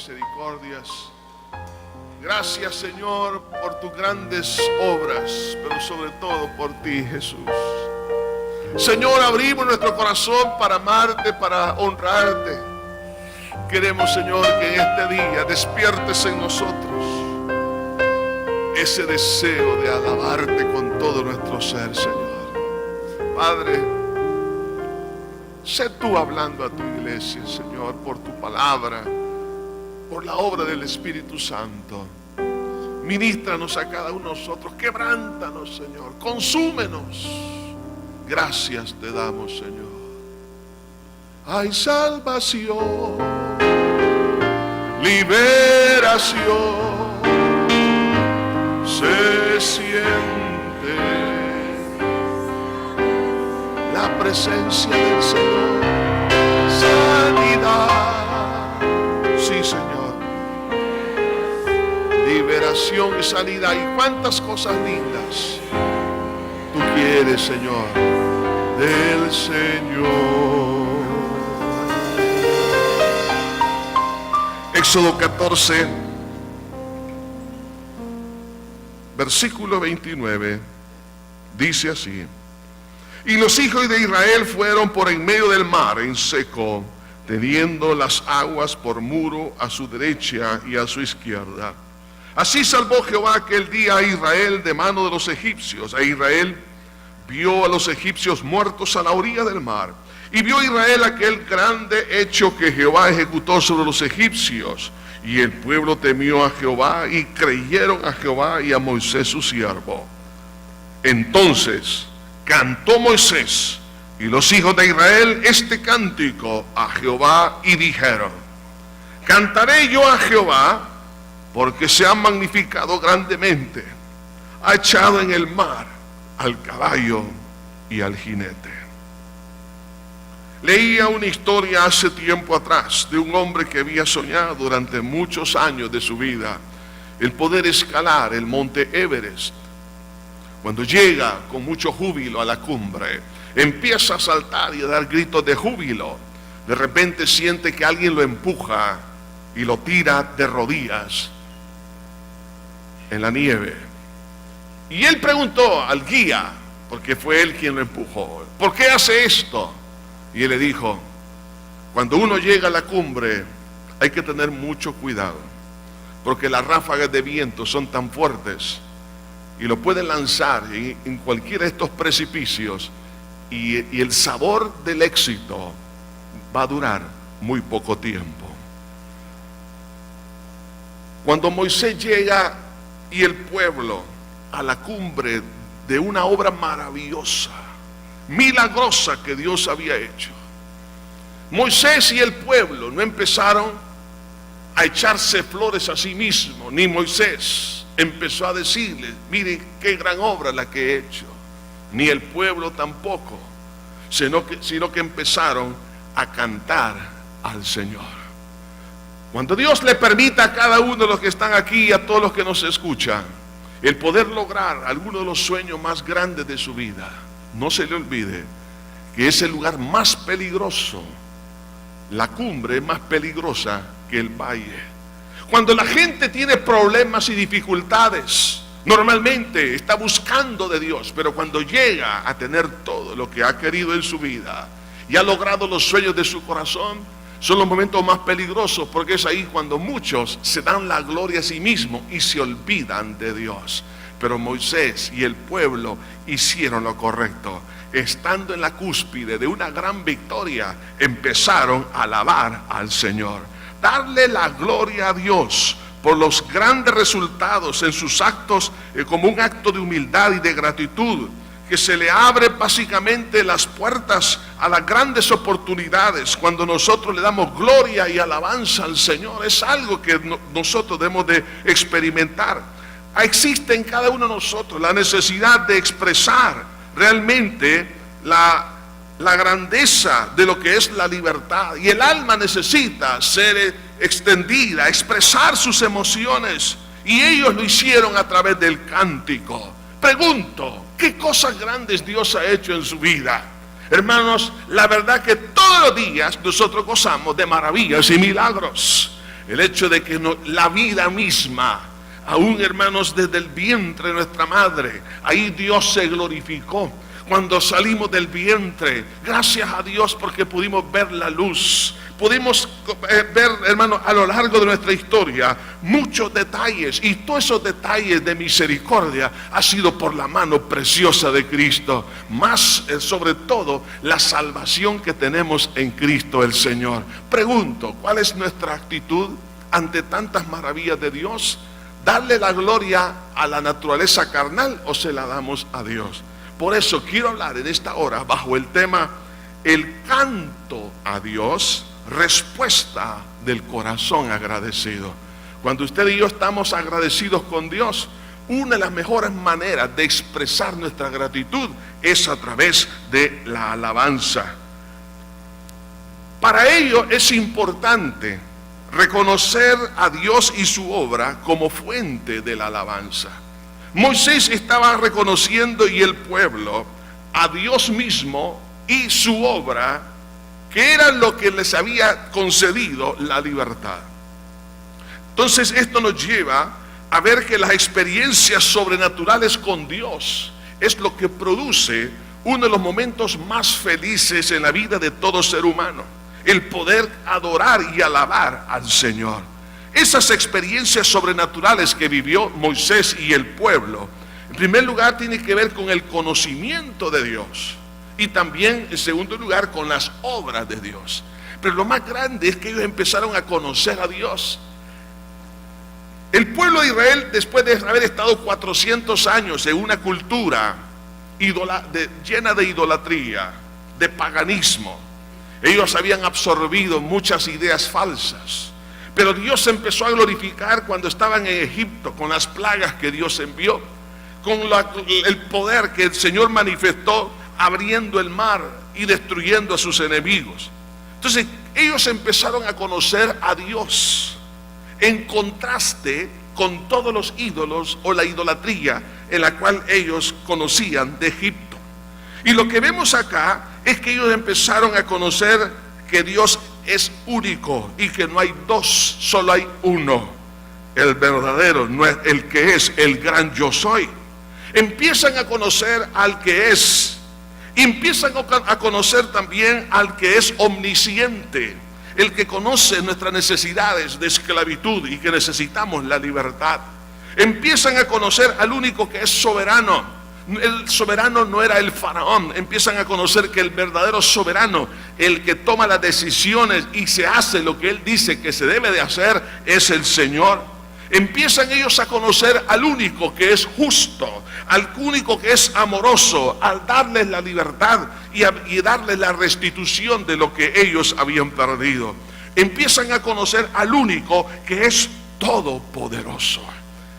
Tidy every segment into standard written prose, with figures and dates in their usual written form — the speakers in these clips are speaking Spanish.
misericordias. Gracias, Señor, por tus grandes obras, pero sobre todo por ti, Jesús. Señor, abrimos nuestro corazón para amarte, para honrarte. Queremos, Señor, que en este día despiertes en nosotros ese deseo de alabarte con todo nuestro ser, Señor. Padre, sé tú hablando a tu iglesia, Señor, por tu palabra, por la obra del Espíritu Santo. Ministranos a cada uno de nosotros, quebrántanos, Señor, consúmenos. Gracias te damos, Señor. Hay salvación, liberación, se siente la presencia del Señor, sanidad, sí, Señor, liberación y sanidad, y cuántas cosas lindas tú quieres, Señor, del Señor. Éxodo 14, versículo 29, dice así: y los hijos de Israel fueron por en medio del mar en seco, teniendo las aguas por muro a su derecha y a su izquierda. Así salvó Jehová aquel día a Israel de mano de los egipcios. E Israel vio a los egipcios muertos a la orilla del mar. Y vio Israel aquel grande hecho que Jehová ejecutó sobre los egipcios. Y el pueblo temió a Jehová y creyeron a Jehová y a Moisés su siervo. Entonces cantó Moisés y los hijos de Israel este cántico a Jehová y dijeron: cantaré yo a Jehová, porque se ha magnificado grandemente, ha echado en el mar al caballo y al jinete. Leía una historia hace tiempo atrás de un hombre que había soñado durante muchos años de su vida el poder escalar el monte Everest. Cuando llega con mucho júbilo a la cumbre, empieza a saltar y a dar gritos de júbilo. De repente siente que alguien lo empuja y lo tira de rodillas en la nieve. Y él preguntó al guía, porque fue él quien lo empujó: ¿por qué hace esto? Y él le dijo: cuando uno llega a la cumbre hay que tener mucho cuidado, porque las ráfagas de viento son tan fuertes y lo pueden lanzar en cualquiera de estos precipicios, y el sabor del éxito va a durar muy poco tiempo. Cuando Moisés llega y el pueblo a la cumbre de una obra maravillosa, milagrosa que Dios había hecho, Moisés y el pueblo no empezaron a echarse flores a sí mismos, ni Moisés empezó a decirles: miren qué gran obra la que he hecho, ni el pueblo tampoco, sino que empezaron a cantar al Señor. Cuando Dios le permita a cada uno de los que están aquí y a todos los que nos escuchan el poder lograr alguno de los sueños más grandes de su vida, no se le olvide que es el lugar más peligroso. La cumbre es más peligrosa que el valle. Cuando la gente tiene problemas y dificultades, normalmente está buscando de Dios, pero cuando llega a tener todo lo que ha querido en su vida y ha logrado los sueños de su corazón, son los momentos más peligrosos, porque es ahí cuando muchos se dan la gloria a sí mismos y se olvidan de Dios. Pero Moisés y el pueblo hicieron lo correcto. Estando en la cúspide de una gran victoria, empezaron a alabar al Señor, darle la gloria a Dios por los grandes resultados en sus actos, como un acto de humildad y de gratitud, que se le abre básicamente las puertas a las grandes oportunidades. Cuando nosotros le damos gloria y alabanza al Señor, es algo que nosotros debemos de experimentar. Existe en cada uno de nosotros la necesidad de expresar realmente la grandeza de lo que es la libertad, y el alma necesita ser extendida, expresar sus emociones, y ellos lo hicieron a través del cántico. Pregunto, ¿qué cosas grandes Dios ha hecho en su vida? Hermanos, la verdad que todos los días nosotros gozamos de maravillas y milagros. El hecho de que la vida misma, aún hermanos, desde el vientre de nuestra madre, ahí Dios se glorificó. Cuando salimos del vientre, gracias a Dios porque pudimos ver la luz. Pudimos ver, hermanos, a lo largo de nuestra historia muchos detalles, y todos esos detalles de misericordia ha sido por la mano preciosa de Cristo. Más sobre todo la salvación que tenemos en Cristo el Señor. Pregunto, ¿cuál es nuestra actitud ante tantas maravillas de Dios? ¿Darle la gloria a la naturaleza carnal o se la damos a Dios? Por eso quiero hablar en esta hora bajo el tema el canto a Dios, respuesta del corazón agradecido. Cuando usted y yo estamos agradecidos con Dios, una de las mejores maneras de expresar nuestra gratitud es a través de la alabanza. Para ello es importante reconocer a Dios y su obra como fuente de la alabanza. Moisés estaba reconociendo, y el pueblo, a Dios mismo y su obra, que era lo que les había concedido la libertad. Entonces esto nos lleva a ver que las experiencias sobrenaturales con Dios es lo que produce uno de los momentos más felices en la vida de todo ser humano: el poder adorar y alabar al Señor. Esas experiencias sobrenaturales que vivió Moisés y el pueblo, en primer lugar, tiene que ver con el conocimiento de Dios, y también, en segundo lugar, con las obras de Dios. Pero lo más grande es que ellos empezaron a conocer a Dios. El pueblo de Israel, después de haber estado 400 años en una cultura llena de idolatría, de paganismo, ellos habían absorbido muchas ideas falsas. Pero Dios empezó a glorificar cuando estaban en Egipto, con las plagas que Dios envió, con el poder que el Señor manifestó abriendo el mar y destruyendo a sus enemigos. Entonces ellos empezaron a conocer a Dios, en contraste con todos los ídolos o la idolatría en la cual ellos conocían de Egipto. Y lo que vemos acá es que ellos empezaron a conocer que Dios es único y que no hay dos, solo hay uno, el verdadero, no es el que es el gran yo soy. Empiezan a conocer al que es, empiezan a conocer también al que es omnisciente, el que conoce nuestras necesidades de esclavitud y que necesitamos la libertad. Empiezan a conocer al único que es soberano. El soberano no era el faraón. Empiezan a conocer que el verdadero soberano, el que toma las decisiones y se hace lo que él dice que se debe de hacer, es el Señor. Empiezan ellos a conocer al único que es justo, al único que es amoroso, al darles la libertad y darles la restitución de lo que ellos habían perdido. Empiezan a conocer al único que es todopoderoso.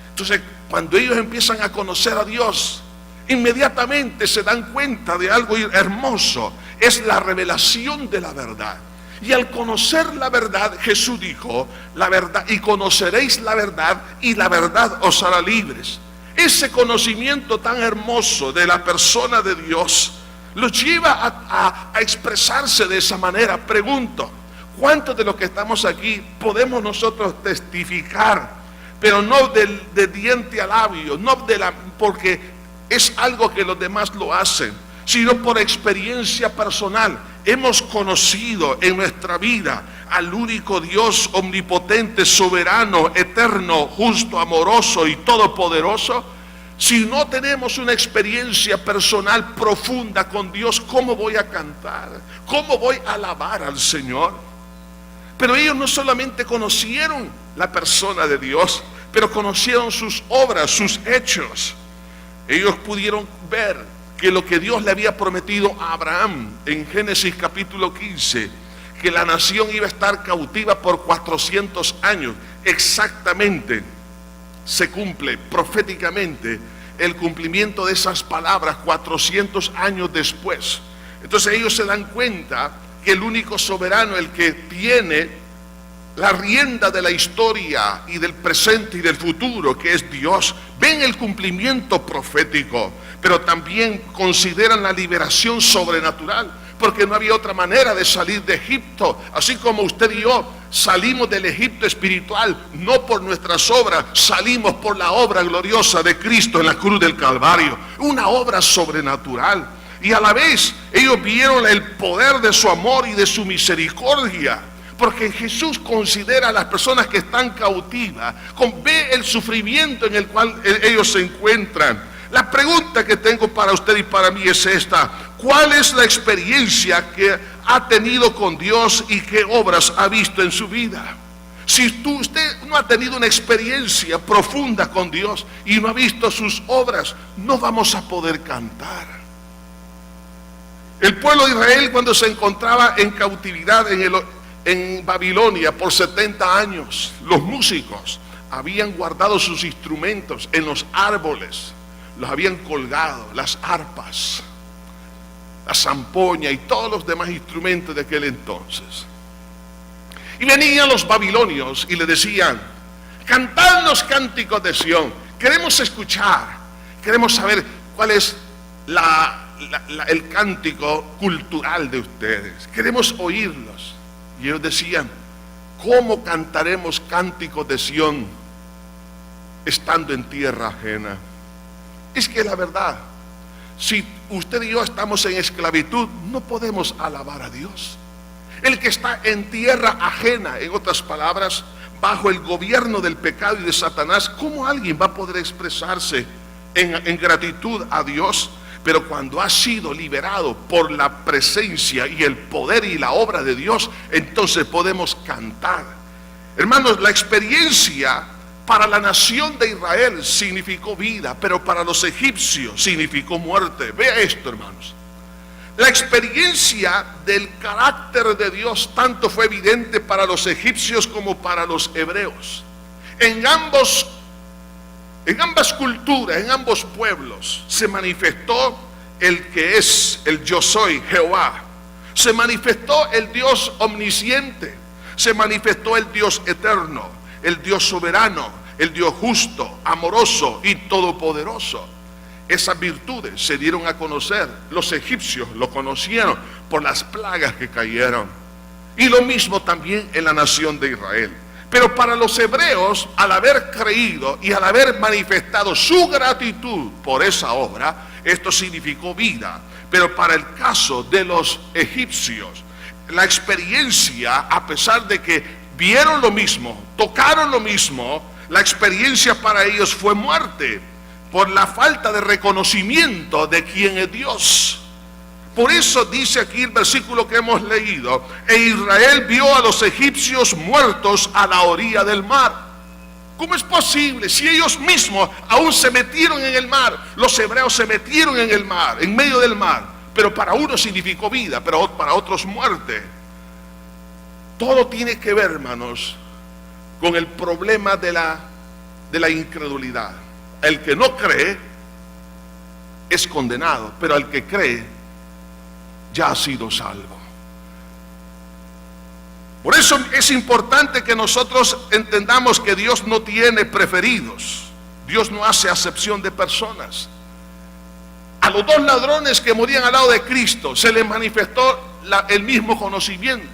Entonces, cuando ellos empiezan a conocer a Dios, inmediatamente se dan cuenta de algo hermoso: es la revelación de la verdad. Y al conocer la verdad, Jesús dijo, la verdad, y conoceréis la verdad, y la verdad os hará libres. Ese conocimiento tan hermoso de la persona de Dios los lleva a expresarse de esa manera. Pregunto, ¿cuántos de los que estamos aquí podemos nosotros testificar, pero no de diente a labio, no porque es algo que los demás lo hacen, sino por experiencia personal? Hemos conocido en nuestra vida al único Dios omnipotente, soberano, eterno, justo, amoroso y todopoderoso. Si no tenemos una experiencia personal profunda con Dios, ¿cómo voy a cantar? ¿Cómo voy a alabar al Señor? Pero ellos no solamente conocieron la persona de Dios, pero conocieron sus obras, sus hechos. Ellos pudieron ver que lo que Dios le había prometido a Abraham en Génesis capítulo 15, que la nación iba a estar cautiva por 400 años, exactamente se cumple proféticamente el cumplimiento de esas palabras 400 años después. Entonces ellos se dan cuenta que el único soberano, el que tiene la rienda de la historia y del presente y del futuro, que es Dios, ven el cumplimiento profético, pero también consideran la liberación sobrenatural, porque no había otra manera de salir de Egipto. Así como usted y yo salimos del Egipto espiritual no por nuestras obras, salimos por la obra gloriosa de Cristo en la cruz del Calvario, una obra sobrenatural. Y a la vez ellos vieron el poder de su amor y de su misericordia, porque Jesús considera a las personas que están cautivas, ve el sufrimiento en el cual ellos se encuentran. La pregunta que tengo para usted y para mí es esta: ¿cuál es la experiencia que ha tenido con Dios y qué obras ha visto en su vida? Si usted no ha tenido una experiencia profunda con Dios y no ha visto sus obras, no vamos a poder cantar. El pueblo de Israel, cuando se encontraba en cautividad en Babilonia por 70 años, los músicos habían guardado sus instrumentos en los árboles, los habían colgado, las arpas, la zampoña y todos los demás instrumentos de aquel entonces. Y venían los babilonios y le decían: cantadnos cánticos de Sión, queremos escuchar, queremos saber cuál es el cántico cultural de ustedes, queremos oírlos. Y ellos decían: ¿cómo cantaremos cánticos de Sión estando en tierra ajena? Es que la verdad, si usted y yo estamos en esclavitud, no podemos alabar a Dios. El que está en tierra ajena, en otras palabras, bajo el gobierno del pecado y de Satanás, ¿cómo alguien va a poder expresarse en gratitud a Dios? Pero cuando ha sido liberado por la presencia y el poder y la obra de Dios, entonces podemos cantar. Hermanos, la experiencia para la nación de Israel significó vida, pero para los egipcios significó muerte. Vea esto, hermanos. La experiencia del carácter de Dios tanto fue evidente para los egipcios como para los hebreos. En ambas culturas, en ambos pueblos, se manifestó el que es el yo soy, Jehová. Se manifestó el Dios omnisciente, se manifestó el Dios eterno, el Dios soberano, el Dios justo, amoroso y todopoderoso. Esas virtudes se dieron a conocer, los egipcios lo conocieron por las plagas que cayeron. Y lo mismo también en la nación de Israel. Pero para los hebreos, al haber creído y al haber manifestado su gratitud por esa obra, esto significó vida. Pero para el caso de los egipcios, la experiencia, a pesar de que vieron lo mismo, tocaron lo mismo, la experiencia para ellos fue muerte, por la falta de reconocimiento de quién es Dios. Por eso dice aquí el versículo que hemos leído: e Israel vio a los egipcios muertos a la orilla del mar. ¿Cómo es posible? Si ellos mismos aún se metieron en el mar, los hebreos se metieron en el mar, en medio del mar, pero para unos significó vida, pero para otros muerte. Todo tiene que ver, hermanos, con el problema de la incredulidad. El que no cree es condenado, pero el que cree ya ha sido salvo. Por eso es importante que nosotros entendamos que Dios no tiene preferidos. Dios no hace acepción de personas. A los dos ladrones que morían al lado de Cristo se les manifestó el mismo conocimiento,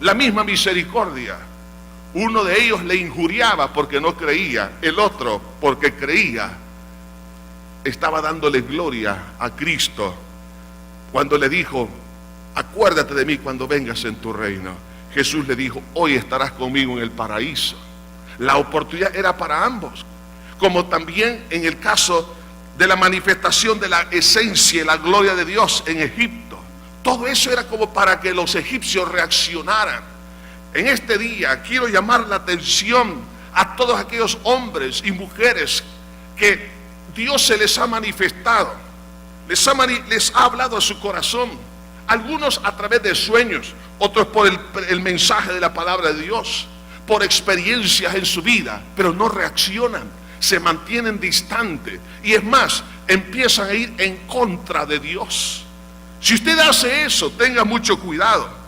la misma misericordia. Uno de ellos le injuriaba porque no creía, el otro porque creía estaba dándole gloria a Cristo cuando le dijo: acuérdate de mí cuando vengas en tu reino. Jesús le dijo: hoy estarás conmigo en el paraíso. La oportunidad era para ambos, como también en el caso de la manifestación de la esencia y la gloria de Dios en Egipto. Todo eso era como para que los egipcios reaccionaran. En este día quiero llamar la atención a todos aquellos hombres y mujeres que Dios se les ha manifestado, les ha hablado a su corazón, algunos a través de sueños, otros por el mensaje de la palabra de Dios, por experiencias en su vida, pero no reaccionan, se mantienen distantes y es más, empiezan a ir en contra de Dios. Si usted hace eso, tenga mucho cuidado,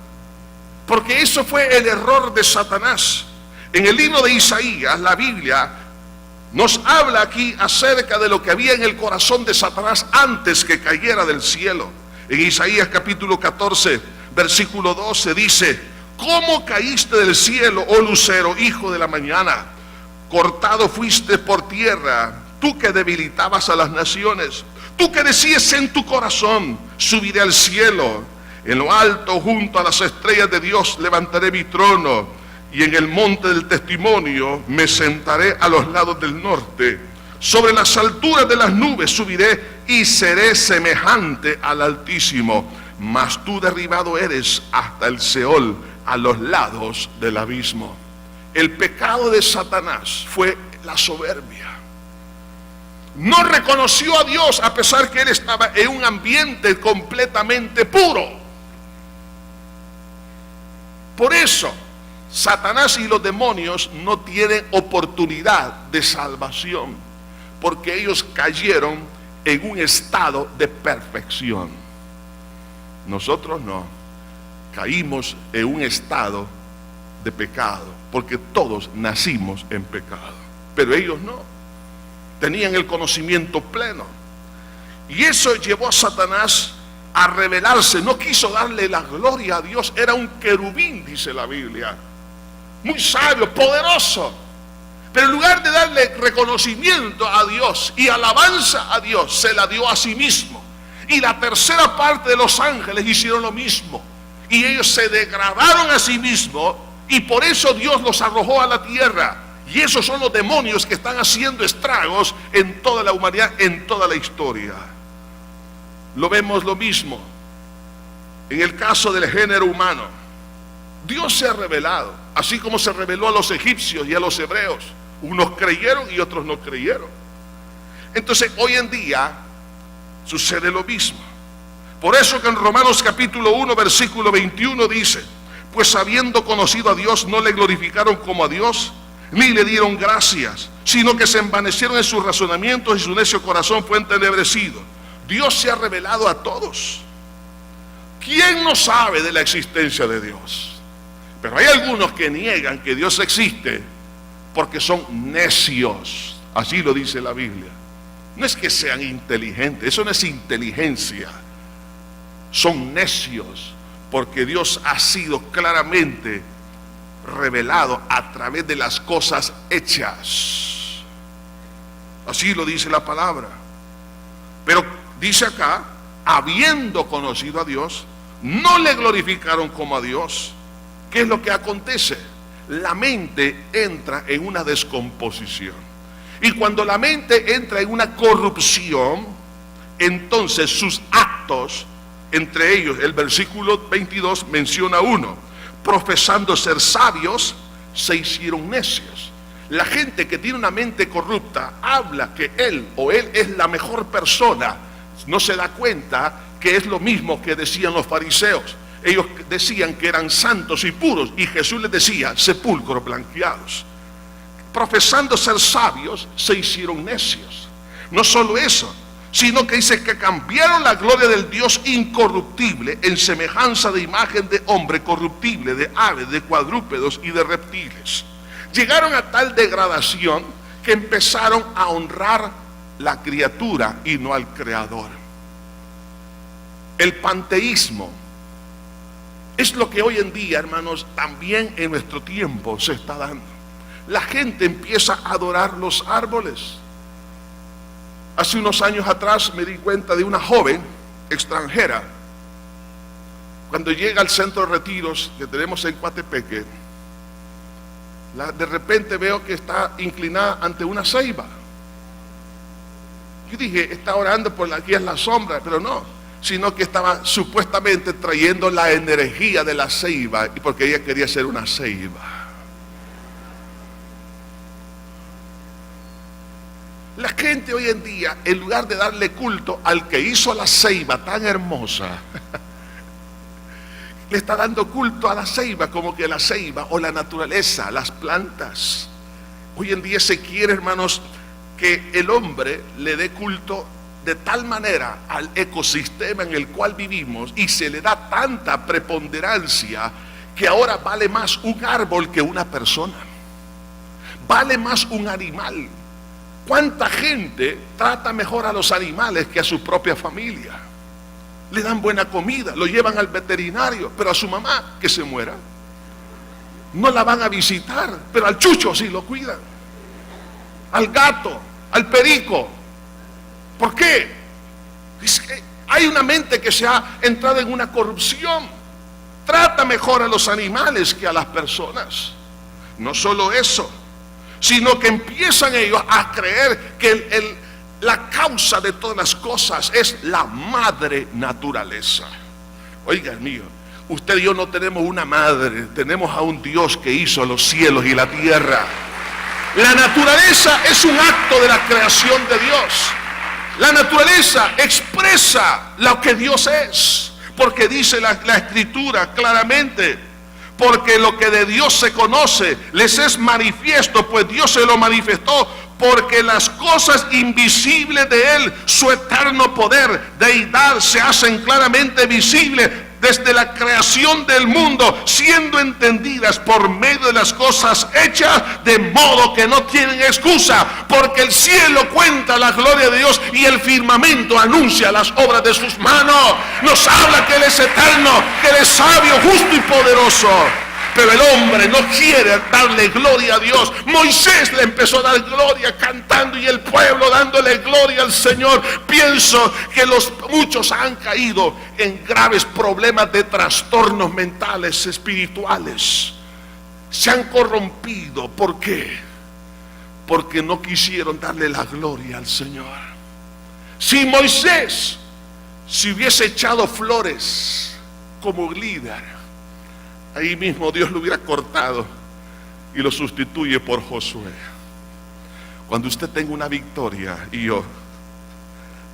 porque eso fue el error de Satanás. En el libro de Isaías, la Biblia nos habla aquí acerca de lo que había en el corazón de Satanás antes que cayera del cielo. En Isaías capítulo 14, versículo 12 dice: ¿Cómo caíste del cielo, oh lucero, hijo de la mañana? Cortado fuiste por tierra, tú que debilitabas a las naciones. Tú que decías en tu corazón, subiré al cielo. En lo alto, junto a las estrellas de Dios, levantaré mi trono. Y en el monte del testimonio me sentaré a los lados del norte. Sobre las alturas de las nubes subiré y seré semejante al Altísimo. Mas tú derribado eres hasta el Seol, a los lados del abismo. El pecado de Satanás fue la soberbia. No reconoció a Dios a pesar que él estaba en un ambiente completamente puro. Por eso, Satanás y los demonios no tienen oportunidad de salvación, porque ellos cayeron en un estado de perfección. Nosotros no, caímos en un estado de pecado, porque todos nacimos en pecado, pero ellos no. Tenían el conocimiento pleno. Y eso llevó a Satanás a rebelarse. No quiso darle la gloria a Dios. Era un querubín, dice la Biblia. Muy sabio, poderoso. Pero en lugar de darle reconocimiento a Dios y alabanza a Dios, se la dio a sí mismo. Y la tercera parte de los ángeles hicieron lo mismo. Y ellos se degradaron a sí mismos. Y por eso Dios los arrojó a la tierra. Y esos son los demonios que están haciendo estragos en toda la humanidad, en toda la historia. Lo vemos lo mismo en el caso del género humano. Dios se ha revelado, así como se reveló a los egipcios y a los hebreos. Unos creyeron y otros no creyeron. Entonces hoy en día sucede lo mismo. Por eso que en Romanos capítulo 1 versículo 21 dice: pues habiendo conocido a Dios no le glorificaron como a Dios, ni le dieron gracias, sino que se envanecieron en sus razonamientos y su necio corazón fue entenebrecido. Dios se ha revelado a todos. ¿Quién no sabe de la existencia de Dios? Pero hay algunos que niegan que Dios existe porque son necios. Así lo dice la Biblia. No es que sean inteligentes, eso no es inteligencia. Son necios porque Dios ha sido claramente revelado a través de las cosas hechas. Así lo dice la palabra. Pero dice acá, habiendo conocido a Dios, no le glorificaron como a Dios. ¿Qué es lo que acontece? La mente entra en una descomposición. Y cuando la mente entra en una corrupción, entonces sus actos, entre ellos el versículo 22 menciona uno: profesando ser sabios, se hicieron necios. La gente que tiene una mente corrupta habla que él o él es la mejor persona. No se da cuenta que es lo mismo que decían los fariseos. Ellos decían que eran santos y puros, y Jesús les decía: sepulcros blanqueados. Profesando ser sabios, se hicieron necios. No solo eso, sino que dice que cambiaron la gloria del Dios incorruptible en semejanza de imagen de hombre corruptible, de aves, de cuadrúpedos y de reptiles. Llegaron a tal degradación que empezaron a honrar la criatura y no al Creador. El panteísmo es lo que hoy en día, hermanos, también en nuestro tiempo se está dando. La gente empieza a adorar los árboles. Hace unos años atrás me di cuenta de una joven extranjera. Cuando llega al centro de retiros que tenemos en Coatepeque, de repente veo que está inclinada ante una ceiba. Yo dije, está orando por aquí en la sombra, pero no, sino que estaba supuestamente trayendo la energía de la ceiba, y porque ella quería ser una ceiba. La gente hoy en día, en lugar de darle culto al que hizo la ceiba tan hermosa, le está dando culto a la ceiba, como que la ceiba o la naturaleza, las plantas. Hoy en día se quiere, hermanos, que el hombre le dé culto de tal manera al ecosistema en el cual vivimos, y se le da tanta preponderancia que ahora vale más un árbol que una persona. Vale más un animal. ¿Cuánta gente trata mejor a los animales que a su propia familia? Le dan buena comida, lo llevan al veterinario, pero a su mamá que se muera. no la van a visitar, pero al chucho sí lo cuidan, al gato, al perico. ¿Por qué? Es que hay una mente que se ha entrado en una corrupción. Trata mejor a los animales que a las personas. No solo eso, sino que empiezan ellos a creer que la causa de todas las cosas es la madre naturaleza. Oiga, mío, usted y yo no tenemos una madre, tenemos a un Dios que hizo los cielos y la tierra. La naturaleza es un acto de la creación de Dios. La naturaleza expresa lo que Dios es, porque dice la Escritura claramente: porque lo que de Dios se conoce les es manifiesto, pues Dios se lo manifestó, porque las cosas invisibles de Él, su eterno poder, deidad, se hacen claramente visibles desde la creación del mundo, siendo entendidas por medio de las cosas hechas, de modo que no tienen excusa, porque el cielo cuenta la gloria de Dios y el firmamento anuncia las obras de sus manos. Nos habla que Él es eterno, que Él es sabio, justo y poderoso. Pero el hombre no quiere darle gloria a Dios. Moisés le empezó a dar gloria cantando, y el pueblo dándole gloria al Señor. Pienso que muchos han caído en graves problemas de trastornos mentales, espirituales. Se han corrompido. ¿Por qué? Porque no quisieron darle la gloria al Señor. Si Moisés se hubiese echado flores como líder, ahí mismo Dios lo hubiera cortado y lo sustituye por Josué. Cuando usted tenga una victoria y yo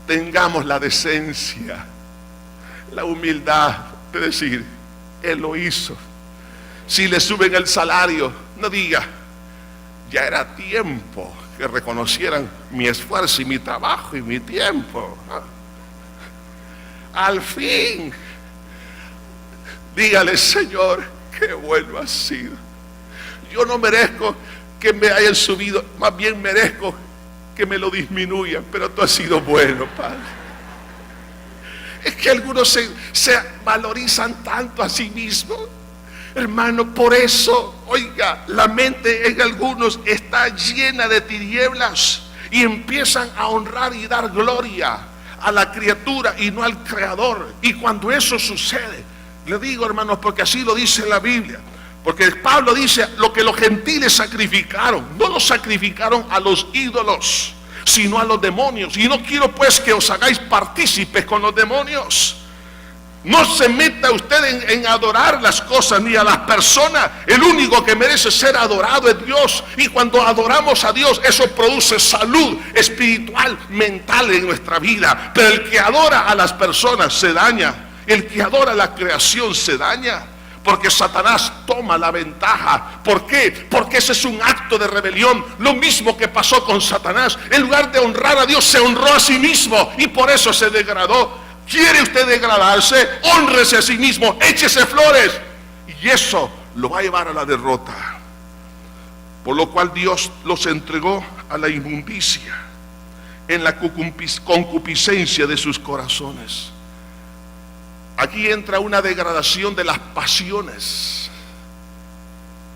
tengamos la decencia, la humildad de decir: Él lo hizo. Si le suben el salario, no diga: ya era tiempo que reconocieran mi esfuerzo y mi trabajo y mi tiempo. Al fin, dígale: Señor, qué bueno has sido. Yo no merezco que me hayan subido, más bien merezco que me lo disminuyan, pero tú has sido bueno, Padre. Es que algunos se valorizan tanto a sí mismos, hermano. Por eso, oiga, la mente en algunos está llena de tinieblas y empiezan a honrar y dar gloria a la criatura y no al Creador. Y cuando eso sucede, le digo, hermanos, porque así lo dice la Biblia, porque Pablo dice: lo que los gentiles sacrificaron, no lo sacrificaron a los ídolos, sino a los demonios. Y no quiero pues que os hagáis partícipes con los demonios. No se meta usted en adorar las cosas ni a las personas. El único que merece ser adorado es Dios. Y cuando adoramos a Dios, eso produce salud espiritual, mental en nuestra vida. Pero el que adora a las personas se daña. El que adora la creación se daña, porque Satanás toma la ventaja. ¿Por qué? Porque ese es un acto de rebelión. Lo mismo que pasó con Satanás. En lugar de honrar a Dios, se honró a sí mismo y por eso se degradó. ¿Quiere usted degradarse? Hónrese a sí mismo, échese flores, y eso lo va a llevar a la derrota. Por lo cual Dios los entregó a la inmundicia en la concupiscencia de sus corazones. Aquí entra una degradación de las pasiones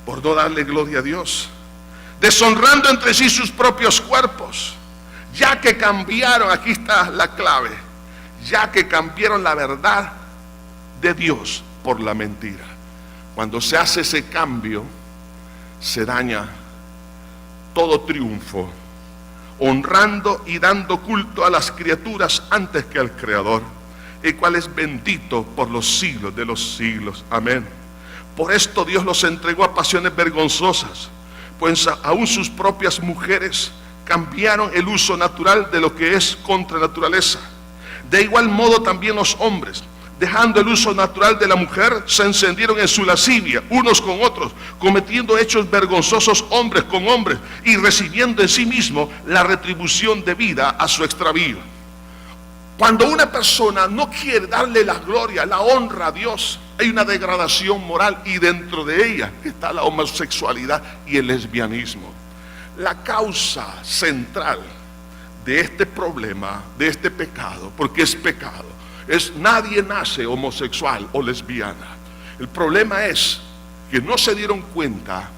por no darle gloria a Dios, deshonrando entre sí sus propios cuerpos, ya que cambiaron, aquí está la clave, ya que cambiaron la verdad de Dios por la mentira. Cuando se hace ese cambio, se daña todo triunfo, honrando y dando culto a las criaturas antes que al Creador, el cual es bendito por los siglos de los siglos. Amén. Por esto Dios los entregó a pasiones vergonzosas, pues aún sus propias mujeres cambiaron el uso natural de lo que es contra naturaleza. De igual modo también los hombres, dejando el uso natural de la mujer, se encendieron en su lascivia unos con otros, cometiendo hechos vergonzosos hombres con hombres, y recibiendo en sí mismo la retribución debida a su extravío. Cuando una persona no quiere darle la gloria, la honra a Dios, hay una degradación moral, y dentro de ella está la homosexualidad y el lesbianismo. La causa central de este problema, de este pecado, porque es pecado, nadie nace homosexual o lesbiana. El problema es que no se dieron cuenta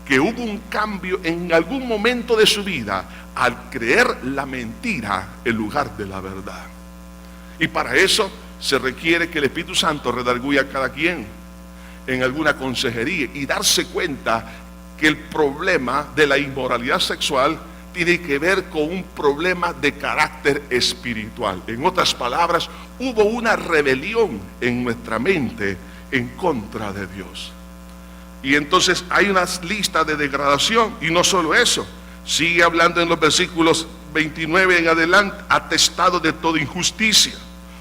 que hubo un cambio en algún momento de su vida al creer la mentira en lugar de la verdad. Y para eso se requiere que el Espíritu Santo redarguya a cada quien en alguna consejería y darse cuenta que el problema de la inmoralidad sexual tiene que ver con un problema de carácter espiritual. En otras palabras, hubo una rebelión en nuestra mente en contra de Dios. Y entonces hay una lista de degradación, y no solo eso, sigue hablando en los versículos 29 en adelante, atestado de toda injusticia.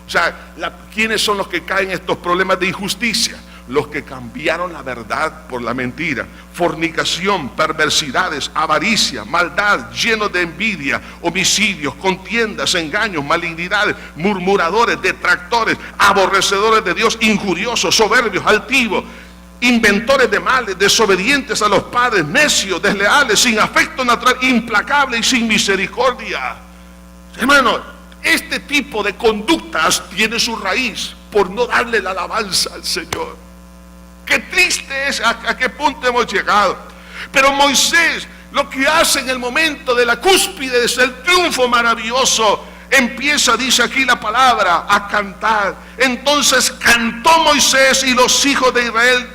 O sea, ¿quiénes son los que caen en estos problemas de injusticia? Los que cambiaron la verdad por la mentira. Fornicación, perversidades, avaricia, maldad, llenos de envidia, homicidios, contiendas, engaños, malignidades, murmuradores, detractores, aborrecedores de Dios, injuriosos, soberbios, altivos, inventores de males, desobedientes a los padres, necios, desleales, sin afecto natural, implacables y sin misericordia. Hermano, este tipo de conductas tiene su raíz por no darle la alabanza al Señor. Qué triste es a qué punto hemos llegado. Pero Moisés lo que hace en el momento de la cúspide del triunfo maravilloso, empieza, dice aquí la palabra, a cantar. Entonces cantó Moisés y los hijos de Israel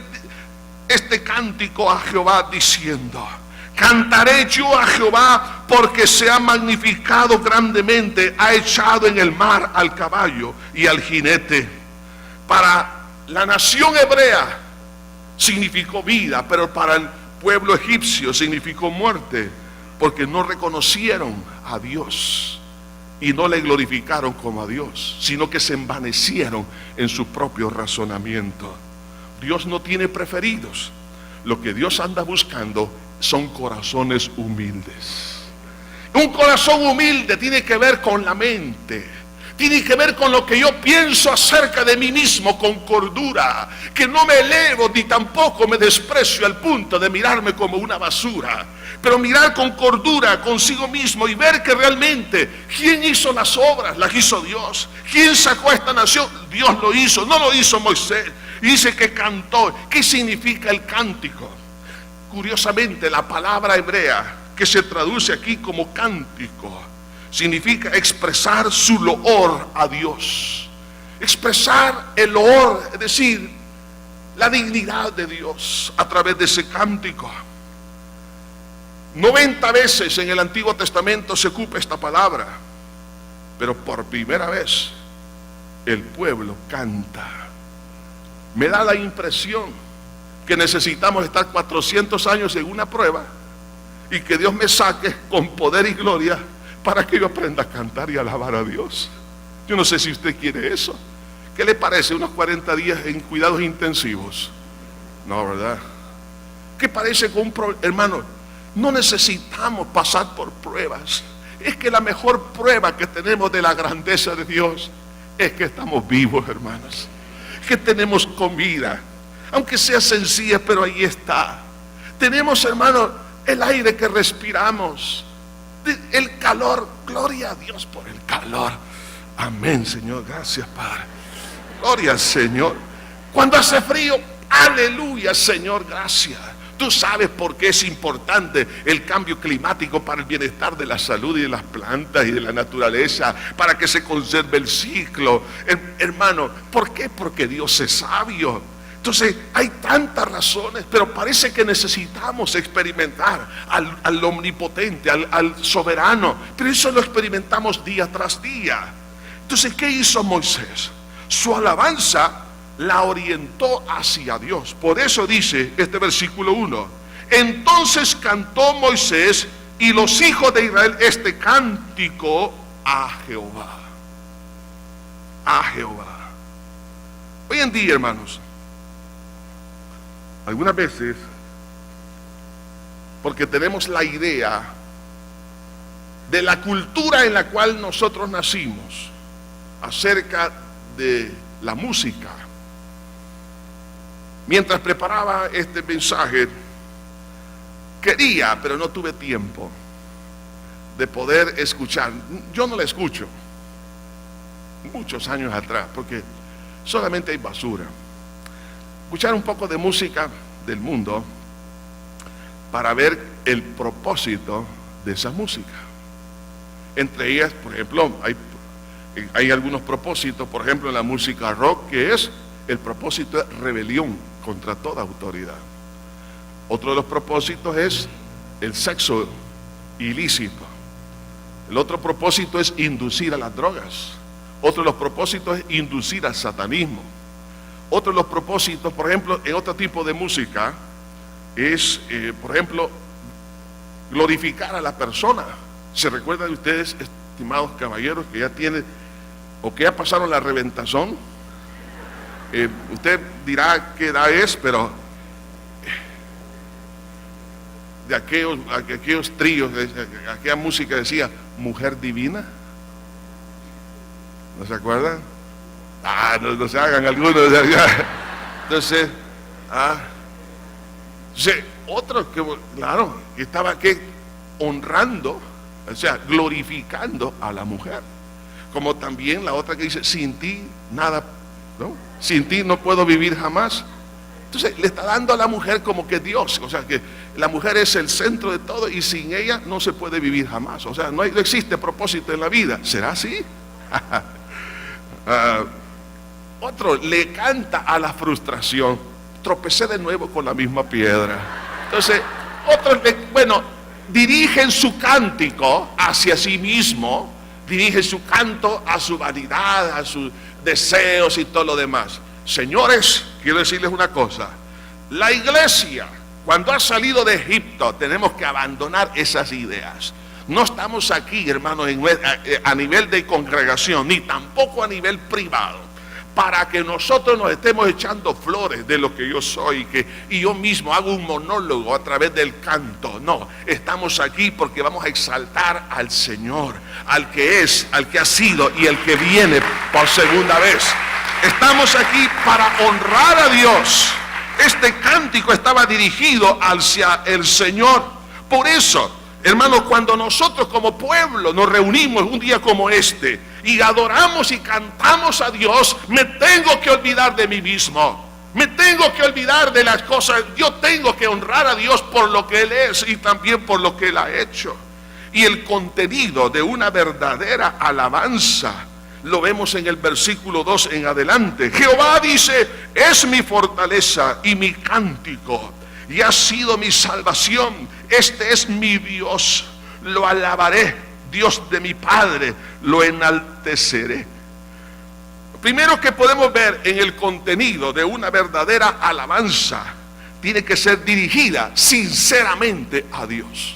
este cántico a Jehová diciendo: cantaré yo a Jehová porque se ha magnificado grandemente, ha echado en el mar al caballo y al jinete. Para la nación hebrea significó vida, pero para el pueblo egipcio significó muerte, porque no reconocieron a Dios y no le glorificaron como a Dios, sino que se envanecieron en su propio razonamiento. Dios no tiene preferidos. Lo que Dios anda buscando son corazones humildes. Un corazón humilde tiene que ver con la mente, tiene que ver con lo que yo pienso acerca de mí mismo con cordura, que no me elevo ni tampoco me desprecio al punto de mirarme como una basura, pero mirar con cordura consigo mismo y ver que realmente ¿quién hizo las obras? Las hizo Dios. ¿Quién sacó a esta nación? Dios lo hizo, no lo hizo Moisés. Y dice que cantó. ¿Qué significa el cántico? Curiosamente, la palabra hebrea que se traduce aquí como cántico significa expresar su loor a Dios. Expresar el loor, es decir, la dignidad de Dios a través de ese cántico. 90 veces en el Antiguo Testamento se ocupa esta palabra, pero por primera vez el pueblo canta. Me da la impresión que necesitamos estar 400 años en una prueba y que Dios me saque con poder y gloria para que yo aprenda a cantar y alabar a Dios. Yo no sé si usted quiere eso. ¿Qué le parece? Unos 40 días en cuidados intensivos. No, ¿verdad? ¿Qué parece con un problema? Hermano, no necesitamos pasar por pruebas. Es que la mejor prueba que tenemos de la grandeza de Dios es que estamos vivos, hermanos. Que tenemos comida, aunque sea sencilla, pero ahí está. Tenemos, hermano, el aire que respiramos, el calor. Gloria a Dios por el calor. Amén, Señor. Gracias, Padre. Gloria al Señor. Cuando hace frío, aleluya, Señor, gracias. Tú sabes por qué es importante el cambio climático para el bienestar de la salud y de las plantas y de la naturaleza, para que se conserve el ciclo. Hermano, ¿por qué? Porque Dios es sabio. Entonces hay tantas razones, pero parece que necesitamos experimentar al omnipotente, al soberano. Pero eso lo experimentamos día tras día. Entonces, ¿qué hizo Moisés? Su alabanza la orientó hacia Dios. Por eso dice este versículo 1: entonces cantó Moisés y los hijos de Israel este cántico a Jehová. A Jehová. Hoy en día, hermanos, algunas veces, porque tenemos la idea de la cultura en la cual nosotros nacimos acerca de la música. Mientras preparaba este mensaje, quería, pero no tuve tiempo de poder escuchar. Yo no la escucho muchos años atrás, porque solamente hay basura. Escuchar un poco de música del mundo para ver el propósito de esa música. Entre ellas, por ejemplo, hay algunos propósitos, por ejemplo, en la música rock, que es el propósito de rebelión contra toda autoridad. Otro de los propósitos es el sexo ilícito. El otro propósito es inducir a las drogas. Otro de los propósitos es inducir al satanismo. Otro de los propósitos, por ejemplo, en otro tipo de música, es, por ejemplo, glorificar a la persona. ¿Se recuerdan ustedes, estimados caballeros, que ya tienen o que ya pasaron la reventazón? Usted dirá qué edad es, pero de aquellos tríos, aquella música decía mujer divina. ¿No se acuerdan? No se hagan algunos. Entonces, otro que, claro, estaba honrando, o sea, glorificando a la mujer. Como también la otra que dice, sin ti nada, ¿no? Sin ti no puedo vivir jamás. Entonces le está dando a la mujer como que Dios, o sea que la mujer es el centro de todo y sin ella no se puede vivir jamás. O sea, no existe propósito en la vida. ¿Será así? Otro le canta a la frustración. Tropecé de nuevo con la misma piedra. Entonces, otros, dirigen su cántico hacia sí mismo, dirigen su canto a su vanidad, a sus deseos y todo lo demás. Señores, quiero decirles una cosa. La iglesia, cuando ha salido de Egipto, tenemos que abandonar esas ideas. No estamos aquí, hermanos, a nivel de congregación, ni tampoco a nivel privado, para que nosotros nos estemos echando flores de lo que yo soy, y yo mismo hago un monólogo a través del canto. No, estamos aquí porque vamos a exaltar al Señor, al que es, al que ha sido y el que viene por segunda vez. Estamos aquí para honrar a Dios. Este cántico estaba dirigido hacia el Señor. Por eso, hermanos, cuando nosotros como pueblo nos reunimos un día como este y adoramos y cantamos a Dios, me tengo que olvidar de mí mismo. Me tengo que olvidar de las cosas. Yo tengo que honrar a Dios por lo que Él es y también por lo que Él ha hecho. Y el contenido de una verdadera alabanza lo vemos en el versículo 2 en adelante. Jehová dice, es mi fortaleza y mi cántico, y ha sido mi salvación. Este es mi Dios, lo alabaré, Dios de mi Padre, lo enalteceré. Primero que podemos ver en el contenido de una verdadera alabanza, tiene que ser dirigida sinceramente a Dios.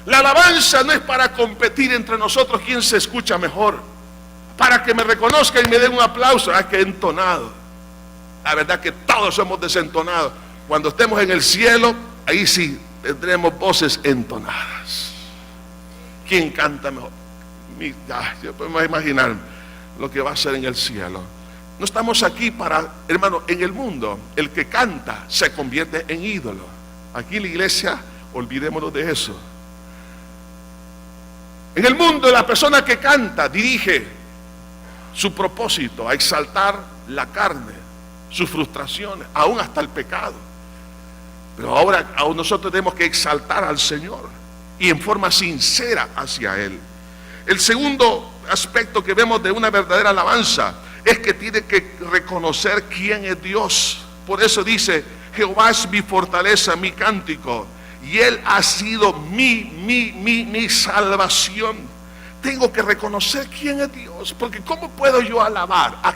La alabanza no es para competir entre nosotros quién se escucha mejor, para que me reconozcan y me den un aplauso. Que entonado. La verdad que todos somos desentonados. Cuando estemos en el cielo, ahí sí tendremos voces entonadas. ¿Quién canta mejor? Yo puedo imaginar lo que va a ser en el cielo. No estamos aquí para, hermano, en el mundo el que canta se convierte en ídolo. Aquí en la iglesia, olvidémonos de eso. En el mundo la persona que canta dirige su propósito a exaltar la carne, sus frustraciones, aún hasta el pecado. Pero ahora aún nosotros tenemos que exaltar al Señor y en forma sincera hacia Él. El segundo aspecto que vemos de una verdadera alabanza es que tiene que reconocer quién es Dios. Por eso dice, Jehová es mi fortaleza, mi cántico, y Él ha sido mi salvación. Tengo que reconocer quién es Dios, porque ¿cómo puedo yo alabar a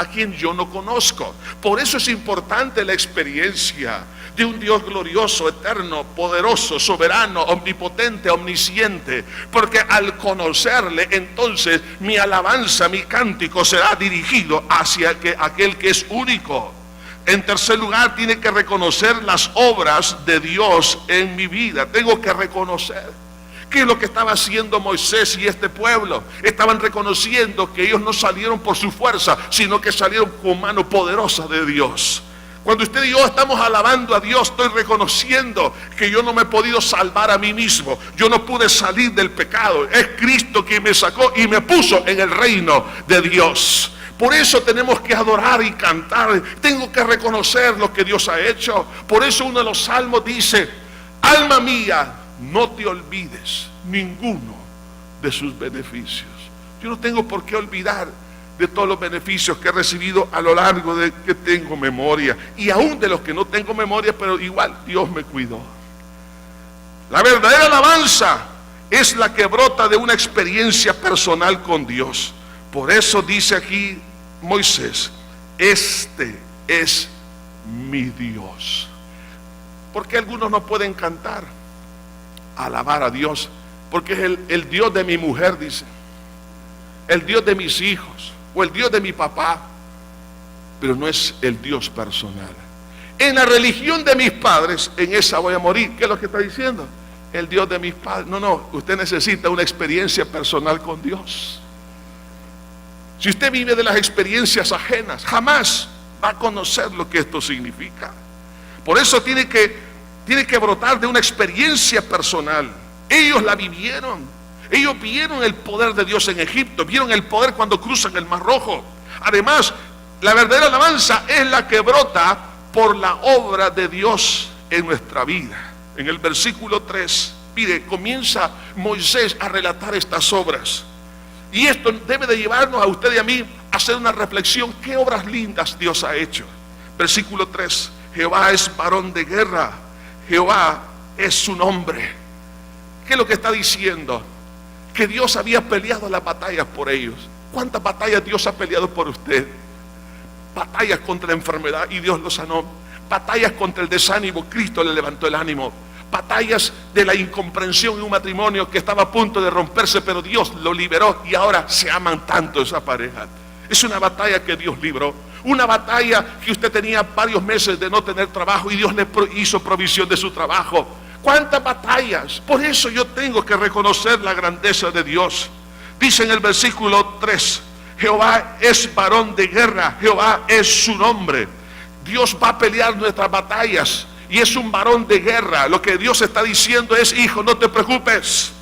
quien yo no conozco? Por eso es importante la experiencia de un Dios glorioso, eterno, poderoso, soberano, omnipotente, omnisciente, porque al conocerle, entonces mi alabanza, mi cántico será dirigido hacia aquel que es único. En tercer lugar, tiene que reconocer las obras de Dios en mi vida. Tengo que reconocer. ¿Qué es lo que estaba haciendo Moisés y este pueblo? Estaban reconociendo que ellos no salieron por su fuerza, sino que salieron con mano poderosa de Dios. Cuando usted y yo estamos alabando a Dios, estoy reconociendo que yo no me he podido salvar a mí mismo. Yo no pude salir del pecado. Es Cristo quien me sacó y me puso en el reino de Dios. Por eso tenemos que adorar y cantar. Tengo que reconocer lo que Dios ha hecho. Por eso uno de los salmos dice: alma mía, no te olvides ninguno de sus beneficios. Yo no tengo por qué olvidar de todos los beneficios que he recibido a lo largo de que tengo memoria, y aún de los que no tengo memoria, pero igual Dios me cuidó. La verdadera alabanza es la que brota de una experiencia personal con Dios. Por eso dice aquí Moisés: este es mi Dios. ¿Por qué algunos no pueden cantar, alabar a Dios? Porque es el Dios de mi mujer, dice, el Dios de mis hijos, o el Dios de mi papá, pero no es el Dios personal. En la religión de mis padres, en esa voy a morir. ¿Qué es lo que está diciendo? El Dios de mis padres. No, usted necesita una experiencia personal con Dios. Si usted vive de las experiencias ajenas, jamás va a conocer lo que esto significa. Por eso tiene que brotar de una experiencia personal. Ellos la vivieron. Ellos vieron el poder de Dios en Egipto, vieron el poder cuando cruzan el Mar Rojo. Además, la verdadera alabanza es la que brota por la obra de Dios en nuestra vida. En el versículo 3, mire, comienza Moisés a relatar estas obras. Y esto debe de llevarnos a usted y a mí a hacer una reflexión. ¿Qué obras lindas Dios ha hecho? Versículo 3, Jehová es varón de guerra, Jehová es su nombre. ¿Qué es lo que está diciendo? Que Dios había peleado las batallas por ellos. ¿Cuántas batallas Dios ha peleado por usted? Batallas contra la enfermedad y Dios lo sanó. Batallas contra el desánimo, Cristo le levantó el ánimo. Batallas de la incomprensión en un matrimonio que estaba a punto de romperse, pero Dios lo liberó y ahora se aman tanto esa pareja. Es una batalla que Dios libró. Una batalla que usted tenía varios meses de no tener trabajo y Dios le hizo provisión de su trabajo. ¿Cuántas batallas? Por eso yo tengo que reconocer la grandeza de Dios. Dice en el versículo 3, Jehová es varón de guerra, Jehová es su nombre. Dios va a pelear nuestras batallas y es un varón de guerra. Lo que Dios está diciendo es: hijo, no te preocupes.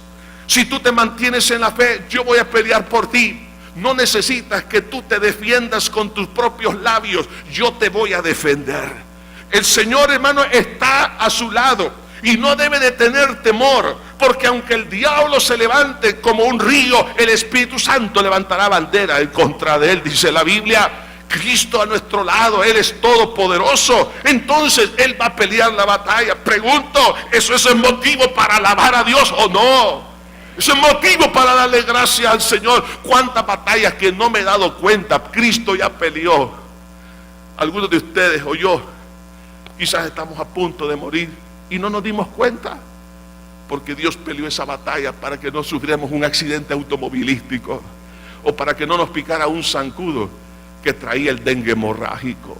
Si tú te mantienes en la fe, yo voy a pelear por ti. No necesitas que tú te defiendas con tus propios labios. Yo te voy a defender. El Señor, hermano, está a su lado. Y no debe de tener temor, porque aunque el diablo se levante como un río, el Espíritu Santo levantará bandera en contra de él. Dice la Biblia: Cristo a nuestro lado, Él es todopoderoso. Entonces Él va a pelear la batalla. Pregunto, ¿eso es el motivo para alabar a Dios o no? Es el motivo para darle gracias al Señor. ¿Cuántas batallas que no me he dado cuenta Cristo ya peleó? Algunos de ustedes o yo quizás estamos a punto de morir y no nos dimos cuenta, porque Dios peleó esa batalla para que no sufriéramos un accidente automovilístico, o para que no nos picara un zancudo que traía el dengue hemorrágico.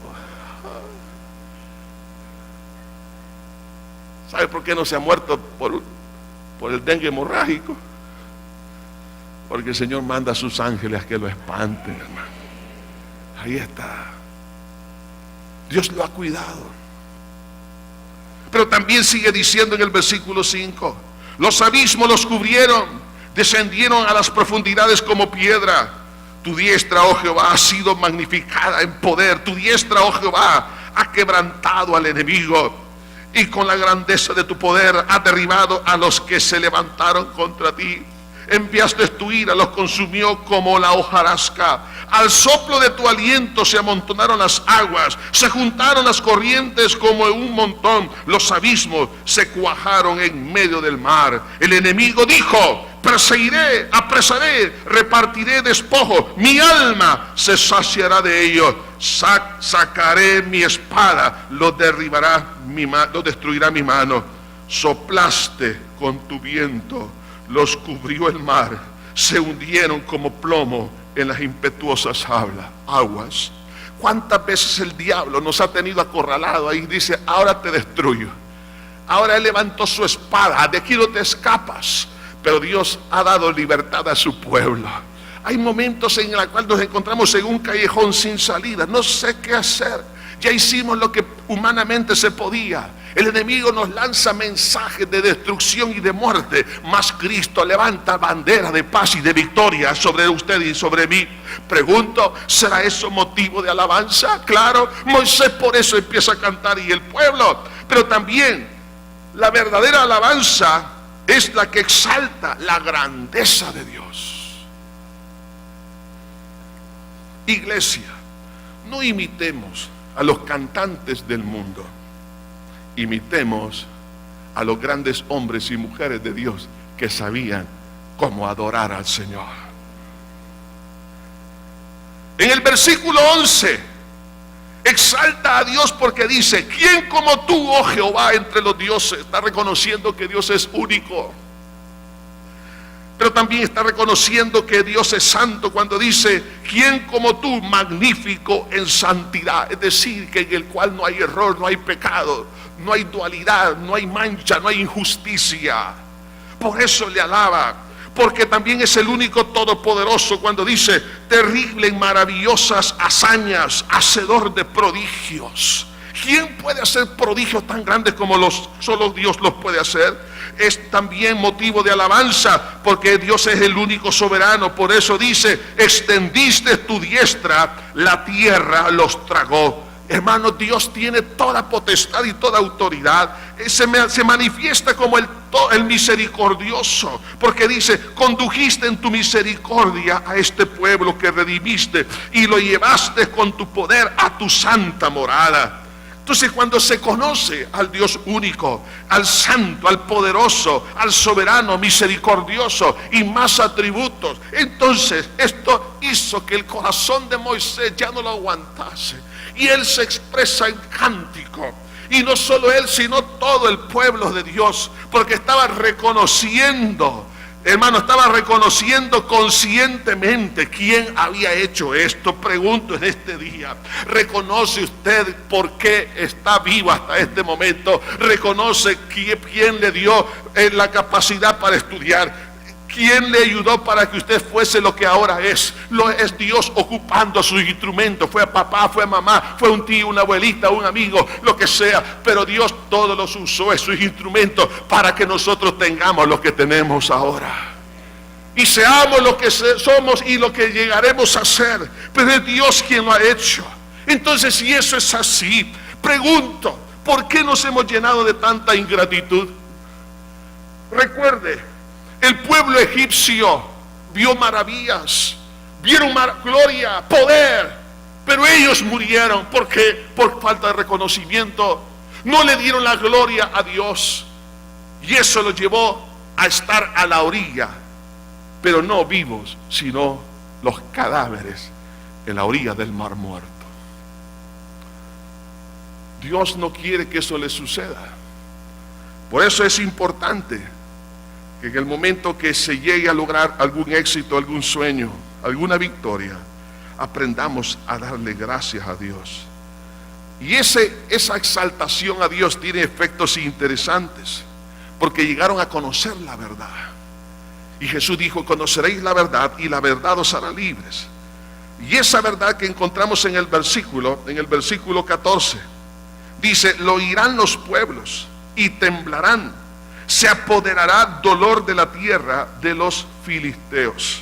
¿Sabe por qué no se ha muerto por el dengue hemorrágico? Porque el Señor manda a sus ángeles a que lo espanten, hermano. Ahí está. Dios lo ha cuidado. Pero también sigue diciendo en el versículo 5: los abismos los cubrieron, descendieron a las profundidades como piedra. Tu diestra, oh Jehová, ha sido magnificada en poder. Tu diestra, oh Jehová, ha quebrantado al enemigo, y con la grandeza de tu poder ha derribado a los que se levantaron contra ti. Enviaste tu ira, los consumió como la hojarasca. Al soplo de tu aliento se amontonaron las aguas, se juntaron las corrientes como en un montón. Los abismos se cuajaron en medio del mar. El enemigo dijo: perseguiré, apresaré, repartiré despojo. Mi alma se saciará de ellos. Sacaré mi espada, lo destruirá mi mano. Soplaste con tu viento, los cubrió el mar, se hundieron como plomo en las impetuosas aguas. ¿Cuántas veces el diablo nos ha tenido acorralado ahí? Dice: ahora te destruyo. Ahora Él levantó su espada, de aquí no te escapas. Pero Dios ha dado libertad a su pueblo. Hay momentos en los cuales nos encontramos en un callejón sin salida. No sé qué hacer. Ya hicimos lo que humanamente se podía. El enemigo nos lanza mensajes de destrucción y de muerte, mas Cristo levanta bandera de paz y de victoria sobre usted y sobre mí. Pregunto, ¿será eso motivo de alabanza? Claro, Moisés por eso empieza a cantar y el pueblo. Pero también la verdadera alabanza es la que exalta la grandeza de Dios. Iglesia, no imitemos a los cantantes del mundo. Imitemos a los grandes hombres y mujeres de Dios que sabían cómo adorar al Señor. En el versículo 11 exalta a Dios porque dice: ¿quién como tú, oh Jehová, entre los dioses? Está reconociendo que Dios es único, pero también está reconociendo que Dios es santo cuando dice: ¿quién como tú, magnífico en santidad? Es decir, que en el cual no hay error, no hay pecado, no hay dualidad, no hay mancha, no hay injusticia. Por eso le alaba, porque también es el único todopoderoso cuando dice: terrible en maravillosas hazañas, hacedor de prodigios. ¿Quién puede hacer prodigios tan grandes como solo Dios los puede hacer? Es también motivo de alabanza porque Dios es el único soberano. Por eso dice: extendiste tu diestra, la tierra los tragó. Hermano, Dios tiene toda potestad y toda autoridad. Se manifiesta como el misericordioso, porque dice: condujiste en tu misericordia a este pueblo que redimiste y lo llevaste con tu poder a tu santa morada. Entonces, cuando se conoce al Dios único, al santo, al poderoso, al soberano, misericordioso y más atributos, entonces esto hizo que el corazón de Moisés ya no lo aguantase y él se expresa en cántico. Y no solo él, sino todo el pueblo de Dios, porque estaba reconociendo, hermano, estaba reconociendo conscientemente quién había hecho esto. Pregunto en este día: ¿reconoce usted por qué está vivo hasta este momento? ¿Reconoce quién le dio la capacidad para estudiar? ¿Quién le ayudó para que usted fuese lo que ahora es? Lo es Dios ocupando sus instrumentos. Fue a papá, fue a mamá, fue un tío, una abuelita, un amigo, lo que sea. Pero Dios todos los usó en sus instrumentos para que nosotros tengamos lo que tenemos ahora. Y seamos lo que somos y lo que llegaremos a ser. Pero es Dios quien lo ha hecho. Entonces, si eso es así, pregunto: ¿por qué nos hemos llenado de tanta ingratitud? Recuerde, el pueblo egipcio vio maravillas, vieron gloria, poder, pero ellos murieron. ¿Por qué? Por falta de reconocimiento. No le dieron la gloria a Dios, y eso los llevó a estar a la orilla, pero no vivos, sino los cadáveres en la orilla del Mar Muerto. Dios no quiere que eso les suceda. Por eso es importante que en el momento que se llegue a lograr algún éxito, algún sueño, alguna victoria, aprendamos a darle gracias a Dios. Y esa exaltación a Dios tiene efectos interesantes, porque llegaron a conocer la verdad. Y Jesús dijo: conoceréis la verdad y la verdad os hará libres. Y esa verdad que encontramos en el versículo 14, dice: lo oirán los pueblos y temblarán. Se apoderará dolor de la tierra de los filisteos.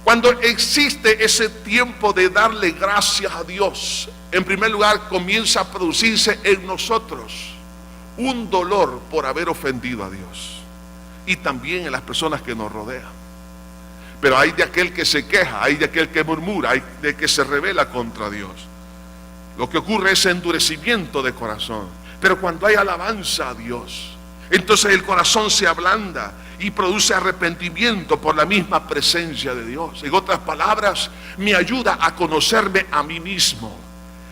Cuando existe ese tiempo de darle gracias a Dios, en primer lugar comienza a producirse en nosotros un dolor por haber ofendido a Dios, y también en las personas que nos rodean. Pero hay de aquel que se queja, hay de aquel que murmura, hay de que se rebela contra Dios. Lo que ocurre es endurecimiento de corazón. Pero cuando hay alabanza a Dios, entonces el corazón se ablanda y produce arrepentimiento por la misma presencia de Dios. En otras palabras, me ayuda a conocerme a mí mismo.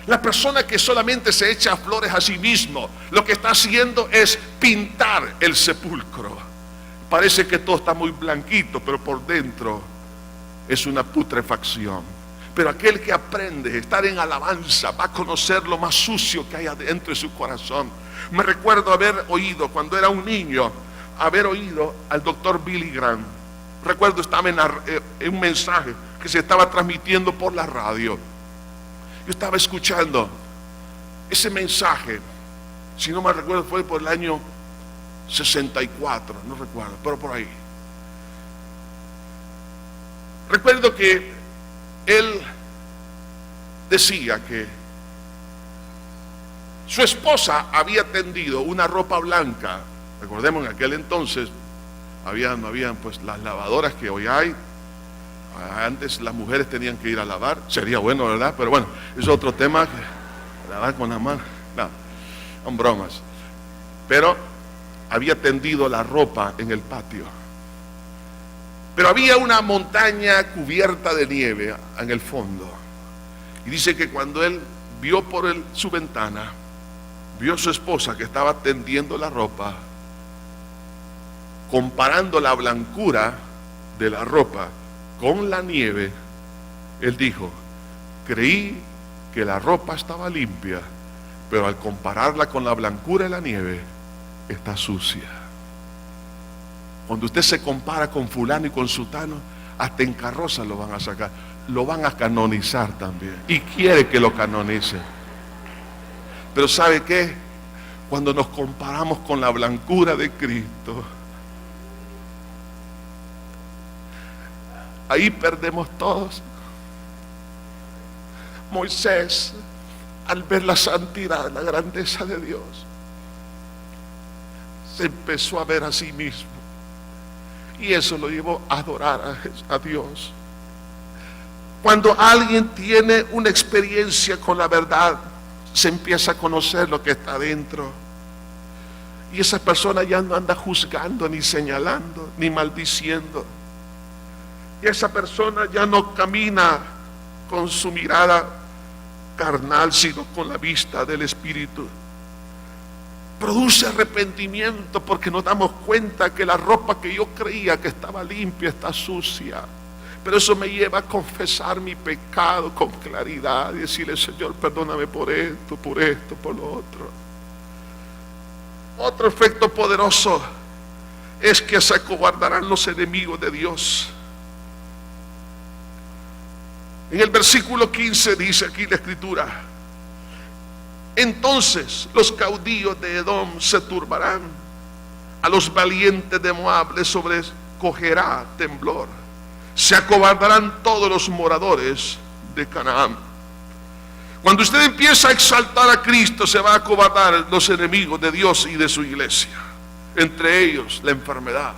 La persona que solamente se echa flores a sí mismo, lo que está haciendo es pintar el sepulcro. Parece que todo está muy blanquito, pero por dentro es una putrefacción. Pero aquel que aprende a estar en alabanza va a conocer lo más sucio que hay adentro de su corazón. Me recuerdo haber oído, cuando era un niño, haber oído al doctor Billy Graham. Recuerdo, estaba en un mensaje que se estaba transmitiendo por la radio. Yo estaba escuchando ese mensaje Si no me recuerdo, fue por el año 64, no recuerdo, pero por ahí. Recuerdo que él decía que su esposa había tendido una ropa blanca. Recordemos, en aquel entonces no habían pues las lavadoras que hoy hay. Antes las mujeres tenían que ir a lavar. Sería bueno, ¿verdad? Pero bueno, es otro tema. Lavar con la mano, no, son bromas. Pero había tendido la ropa en el patio. Pero había una montaña cubierta de nieve en el fondo. Y dice que cuando él vio por su ventana, vio a su esposa que estaba tendiendo la ropa, comparando la blancura de la ropa con la nieve, él dijo: creí que la ropa estaba limpia, pero al compararla con la blancura de la nieve, está sucia. Cuando usted se compara con fulano y con sutano, hasta en carroza lo van a sacar, lo van a canonizar también, y quiere que lo canonice. Pero ¿sabe qué? Cuando nos comparamos con la blancura de Cristo, ahí perdemos todos. Moisés, al ver la santidad, la grandeza de Dios, se empezó a ver a sí mismo, y eso lo llevó a adorar a Dios. Cuando alguien tiene una experiencia con la verdad, se empieza a conocer lo que está dentro, y esa persona ya no anda juzgando, ni señalando, ni maldiciendo. Y esa persona ya no camina con su mirada carnal, sino con la vista del Espíritu. Produce arrepentimiento porque nos damos cuenta que la ropa que yo creía que estaba limpia está sucia. Pero eso me lleva a confesar mi pecado con claridad y decirle: Señor, perdóname por esto, por lo otro. Otro efecto poderoso es que se acobardarán los enemigos de Dios. En el versículo 15 dice aquí la escritura: entonces los caudillos de Edom se turbarán, a los valientes de Moab les sobrecogerá temblor, se acobardarán todos los moradores de Canaán. Cuando usted empieza a exaltar a Cristo, se va a acobardar los enemigos de Dios y de su iglesia, entre ellos la enfermedad,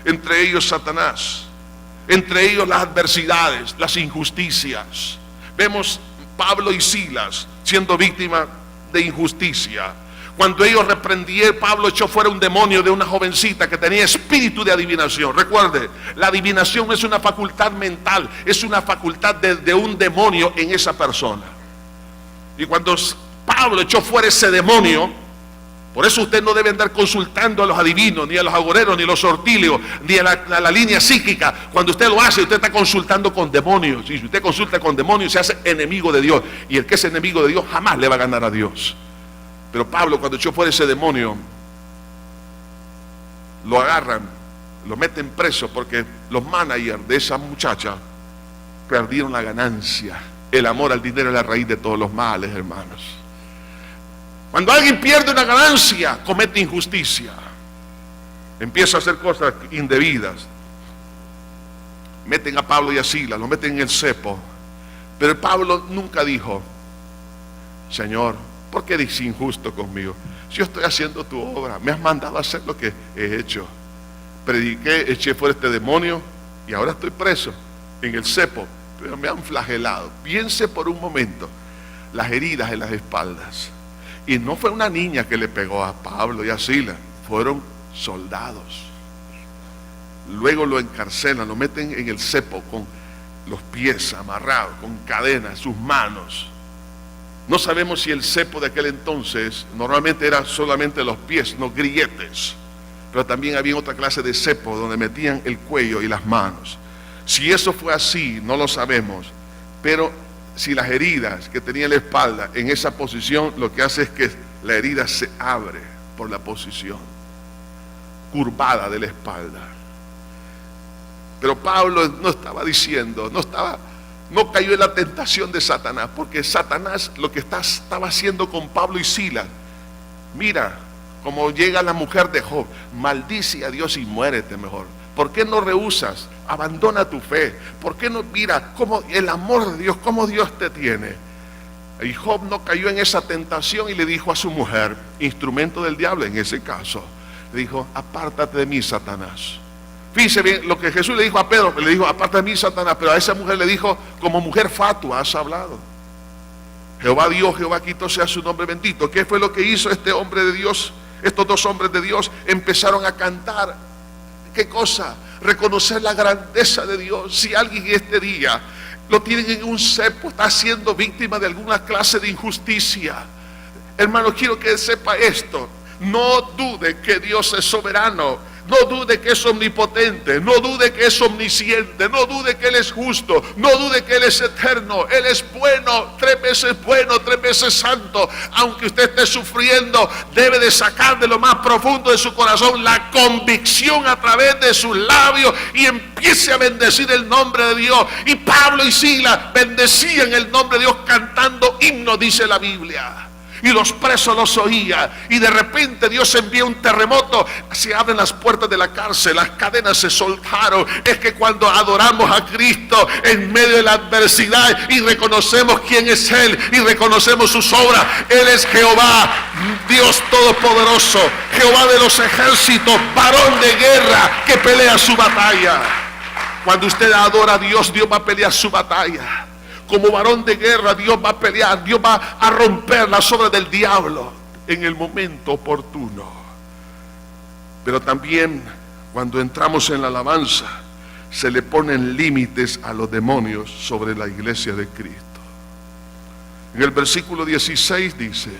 entre ellos Satanás, entre ellos las adversidades, las injusticias. Vemos Pablo y Silas siendo víctimas de injusticia. Cuando ellos reprendieron, Pablo echó fuera un demonio de una jovencita que tenía espíritu de adivinación. Recuerde, la adivinación es una facultad mental, es una facultad de un demonio en esa persona. Y cuando Pablo echó fuera ese demonio, por eso usted no debe andar consultando a los adivinos, ni a los agoreros, ni a los sortilios, ni a la línea psíquica. Cuando usted lo hace, usted está consultando con demonios. Y si usted consulta con demonios, se hace enemigo de Dios. Y el que es enemigo de Dios jamás le va a ganar a Dios. Pero Pablo, cuando echó fuera ese demonio, lo agarran, lo meten preso, porque los managers de esa muchacha perdieron la ganancia. El amor al dinero es la raíz de todos los males, hermanos. Cuando alguien pierde una ganancia, comete injusticia, empieza a hacer cosas indebidas. Meten a Pablo y a Silas, lo meten en el cepo. Pero Pablo nunca dijo: Señor, ¿por qué eres injusto conmigo? Si yo estoy haciendo tu obra, me has mandado a hacer lo que he hecho. Prediqué, eché fuera este demonio y ahora estoy preso en el cepo, pero me han flagelado. Piense por un momento las heridas en las espaldas. Y no fue una niña que le pegó a Pablo y a Silas, fueron soldados. Luego lo encarcelan, lo meten en el cepo con los pies amarrados, con cadenas, sus manos. No sabemos si el cepo de aquel entonces normalmente era solamente los pies, no grilletes, pero también había otra clase de cepo donde metían el cuello y las manos. Si eso fue así, no lo sabemos, pero si las heridas que tenía en la espalda en esa posición, lo que hace es que la herida se abre por la posición curvada de la espalda. Pero Pablo no estaba diciendo, no cayó en la tentación de Satanás, porque Satanás lo que estaba haciendo con Pablo y Silas, Mira cómo llega la mujer de Job. Maldice a Dios y muérete mejor. ¿Por qué no rehusas? Abandona tu fe. ¿Por qué no? Mira cómo el amor de Dios, cómo Dios te tiene. Y Job no cayó en esa tentación y le dijo a su mujer, instrumento del diablo en ese caso, le dijo: apártate de mí, Satanás. Fíjense bien lo que Jesús le dijo a Pedro, le dijo: apártate de mí, Satanás. Pero a esa mujer le dijo: como mujer fatua has hablado. Jehová dio, Jehová quitó, sea su nombre bendito. ¿Qué fue lo que hizo este hombre de Dios? Estos dos hombres de Dios empezaron a cantar. ¿Qué cosa? Reconocer la grandeza de Dios. Si alguien este día lo tienen en un cepo, está siendo víctima de alguna clase de injusticia, hermano, quiero que sepa esto: no dude que Dios es soberano. No dude que es omnipotente, no dude que es omnisciente, no dude que Él es justo, no dude que Él es eterno. Él es bueno, 3 veces santo. Aunque usted esté sufriendo, debe de sacar de lo más profundo de su corazón la convicción a través de sus labios y empiece a bendecir el nombre de Dios. Y Pablo y Silas bendecían el nombre de Dios cantando himnos, dice la Biblia. Y los presos los oían. Y de repente Dios envía un terremoto. Se abren las puertas de la cárcel. Las cadenas se soltaron. Es que cuando adoramos a Cristo en medio de la adversidad y reconocemos quién es Él y reconocemos sus obras, Él es Jehová, Dios Todopoderoso, Jehová de los ejércitos, varón de guerra que pelea su batalla. Cuando usted adora a Dios, Dios va a pelear su batalla. Como varón de guerra, Dios va a pelear, Dios va a romper las obras del diablo en el momento oportuno. Pero también cuando entramos en la alabanza, se le ponen límites a los demonios sobre la iglesia de Cristo. En el versículo 16 dice: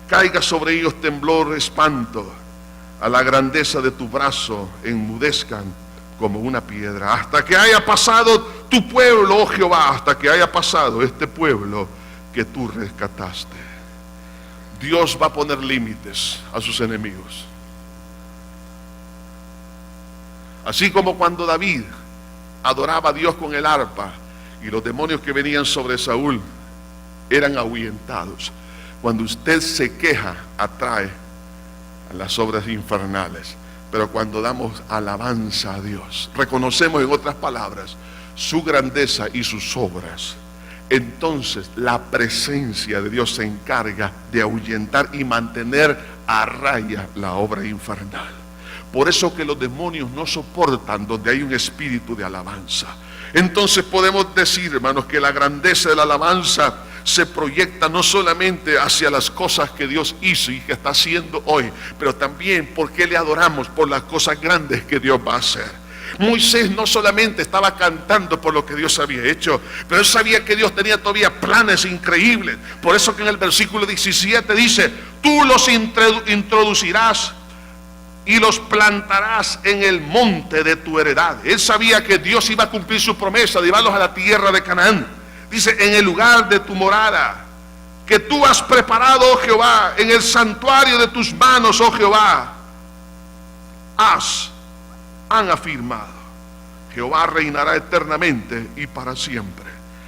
caiga sobre ellos temblor, espanto, a la grandeza de tu brazo enmudezcan como una piedra, hasta que haya pasado tu pueblo, oh Jehová, hasta que haya pasado este pueblo que tú rescataste. Dios va a poner límites a sus enemigos. Así como cuando David adoraba a Dios con el arpa y los demonios que venían sobre Saúl eran ahuyentados. Cuando usted se queja, atrae a las obras infernales. Pero cuando damos alabanza a Dios, reconocemos, en otras palabras, su grandeza y sus obras, entonces la presencia de Dios se encarga de ahuyentar y mantener a raya la obra infernal. Por eso que los demonios no soportan donde hay un espíritu de alabanza. Entonces podemos decir, hermanos, que la grandeza de la alabanza se proyecta no solamente hacia las cosas que Dios hizo y que está haciendo hoy, pero también porque le adoramos por las cosas grandes que Dios va a hacer. Moisés no solamente estaba cantando por lo que Dios había hecho, pero él sabía que Dios tenía todavía planes increíbles. Por eso que en el versículo 17 dice: tú los introducirás y los plantarás en el monte de tu heredad. Él sabía que Dios iba a cumplir su promesa de llevarlos a la tierra de Canaán. Dice: en el lugar de tu morada, que tú has preparado, oh Jehová, en el santuario de tus manos, oh Jehová, han afirmado. Jehová reinará eternamente y para siempre.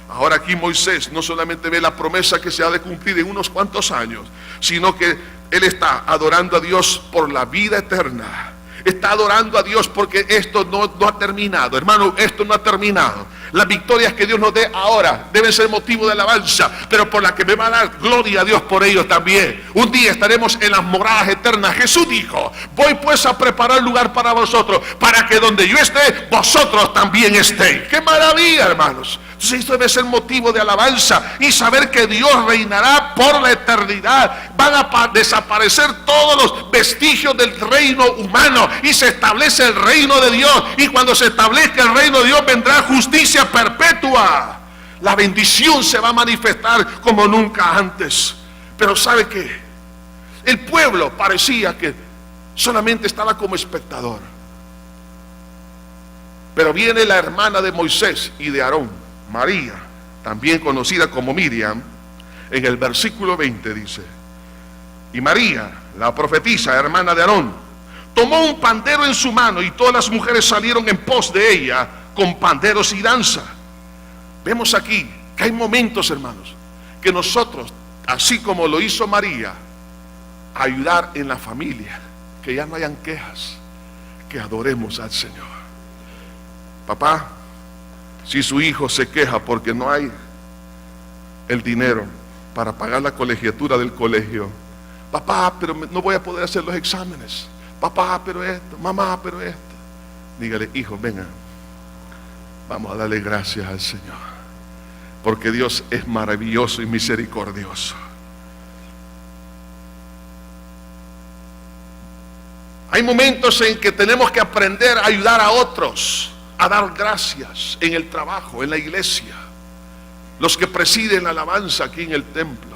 Ahora aquí Moisés no solamente ve la promesa que se ha de cumplir en unos cuantos años, sino que él está adorando a Dios por la vida eterna. Está adorando a Dios porque esto no ha terminado. Hermano, esto no ha terminado. Las victorias que Dios nos dé ahora deben ser motivo de alabanza, pero por la que me va a dar gloria a Dios por ellos también. Un día estaremos en las moradas eternas. Jesús dijo: voy pues a preparar lugar para vosotros, para que donde yo esté, vosotros también estéis. ¡Qué maravilla, hermanos! Entonces esto debe ser motivo de alabanza y saber que Dios reinará por la eternidad. Van a desaparecer todos los vestigios del reino humano y se establece el reino de Dios. Y cuando se establezca el reino de Dios, vendrá justicia perpetua. La bendición se va a manifestar como nunca antes. Pero ¿sabe qué? El pueblo parecía que solamente estaba como espectador. Pero viene la hermana de Moisés y de Aarón, María, también conocida como Miriam. En el versículo 20 dice: y María, la profetisa, hermana de Aarón, tomó un pandero en su mano, y todas las mujeres salieron en pos de ella con panderos y danza. Vemos aquí que hay momentos, hermanos, que nosotros, así como lo hizo María, ayudar en la familia, que ya no hayan quejas, que adoremos al Señor. Papá, si su hijo se queja porque no hay el dinero para pagar la colegiatura del colegio, papá, pero no voy a poder hacer los exámenes, papá, pero esto, mamá, pero esto, dígale: hijo, venga, vamos a darle gracias al Señor, porque Dios es maravilloso y misericordioso. Hay momentos en que tenemos que aprender a ayudar a otros, a dar gracias en el trabajo, en la iglesia. Los que presiden la alabanza aquí en el templo,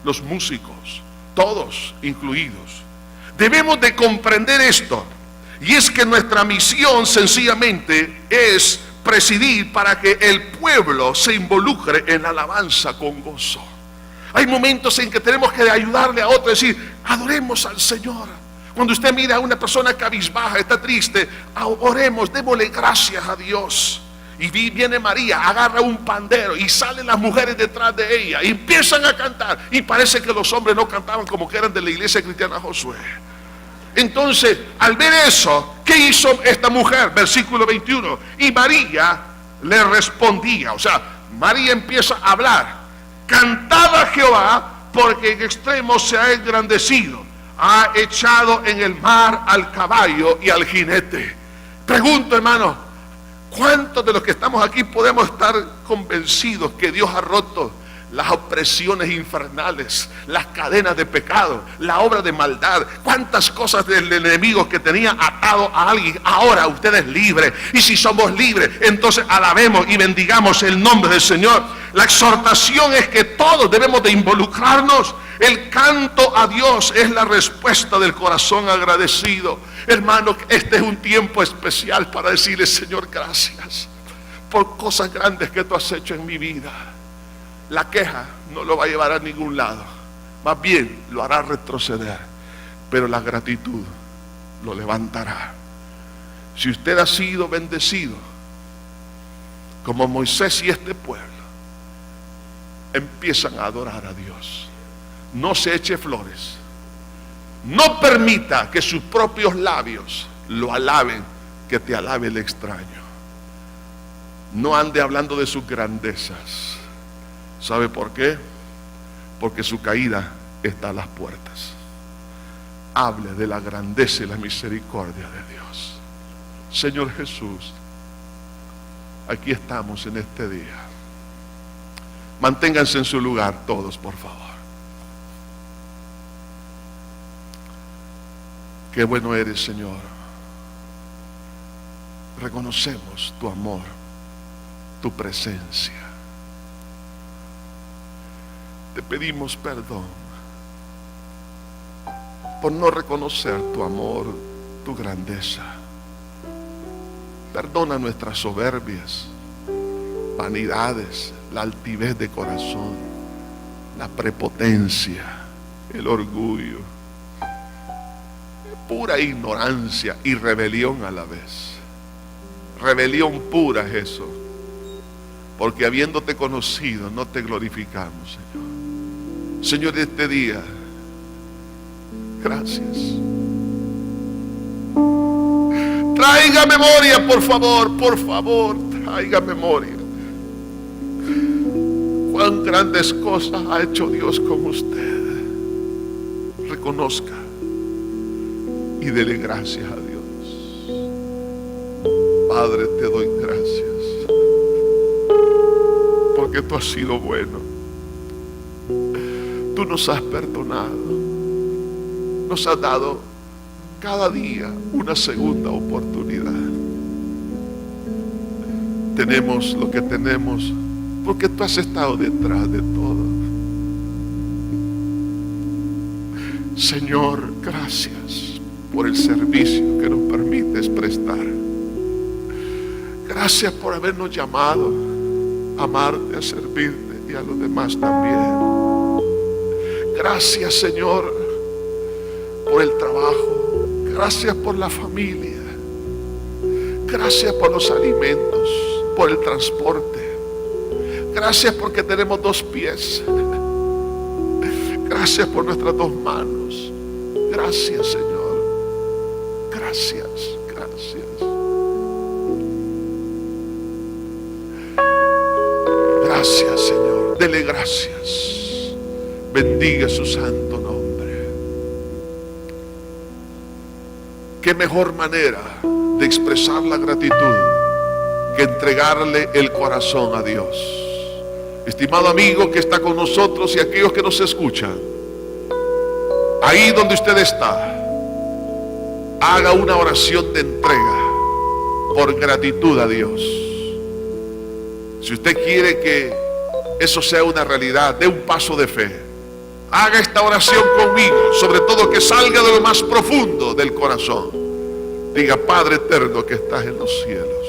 los músicos, todos incluidos. Debemos de comprender esto, y es que nuestra misión sencillamente es presidir para que el pueblo se involucre en la alabanza con gozo. Hay momentos en que tenemos que ayudarle a otro, decir: adoremos al Señor. Cuando usted mira a una persona cabizbaja, está triste, oremos, démosle gracias a Dios. Y viene María, agarra un pandero y salen las mujeres detrás de ella y empiezan a cantar. Y parece que los hombres no cantaban como que eran de la iglesia cristiana Josué. Entonces, al ver eso, ¿qué hizo esta mujer? Versículo 21. Y María le respondía, o sea, María empieza a hablar: cantad a Jehová, porque en extremo se ha engrandecido, ha echado en el mar al caballo y al jinete. Pregunto, hermano, ¿cuántos de los que estamos aquí podemos estar convencidos que Dios ha roto las opresiones infernales, las cadenas de pecado, la obra de maldad? ¿Cuántas cosas del enemigo que tenía atado a alguien? Ahora usted es libre, y si somos libres, entonces alabemos y bendigamos el nombre del Señor. La exhortación es que todos debemos de involucrarnos. El canto a Dios es la respuesta del corazón agradecido. Hermano, este es un tiempo especial para decirle: Señor, gracias por cosas grandes que tú has hecho en mi vida. La queja no lo va a llevar a ningún lado, más bien lo hará retroceder, pero la gratitud lo levantará. Si usted ha sido bendecido como Moisés y este pueblo, empiezan a adorar a Dios. No se eche flores, no permita que sus propios labios lo alaben, que te alabe el extraño. No ande hablando de sus grandezas. ¿Sabe por qué? Porque su caída está a las puertas. Hable de la grandeza y la misericordia de Dios. Señor Jesús, aquí estamos en este día. Manténganse en su lugar todos, por favor. Qué bueno eres, Señor. Reconocemos tu amor, tu presencia. Te pedimos perdón por no reconocer tu amor, tu grandeza. Perdona nuestras soberbias, vanidades, la altivez de corazón, la prepotencia, el orgullo, pura ignorancia y rebelión a la vez. Rebelión pura es eso, porque habiéndote conocido no te glorificamos, Señor. Señor, este día, gracias. Traiga memoria, por favor, traiga memoria. Cuán grandes cosas ha hecho Dios con usted. Reconozca y dele gracias a Dios. Padre, te doy gracias, porque tú has sido bueno. Tú nos has perdonado, nos has dado cada día una segunda oportunidad. Tenemos lo que tenemos porque tú has estado detrás de todo. Señor, gracias por el servicio que nos permites prestar. Gracias por habernos llamado a amarte, a servirte y a los demás también. Gracias, Señor, por el trabajo. Gracias por la familia. Gracias por los alimentos, por el transporte. Gracias porque tenemos 2 pies. Gracias por nuestras 2 manos. Gracias, Señor. Gracias, gracias. Gracias, Señor. Dele gracias. Bendiga su santo nombre. Qué mejor manera de expresar la gratitud que entregarle el corazón a Dios. Estimado amigo que está con nosotros y aquellos que nos escuchan, ahí donde usted está, haga una oración de entrega por gratitud a Dios. Si usted quiere que eso sea una realidad, dé un paso de fe. Haga esta oración conmigo, sobre todo que salga de lo más profundo del corazón. Diga: Padre eterno que estás en los cielos,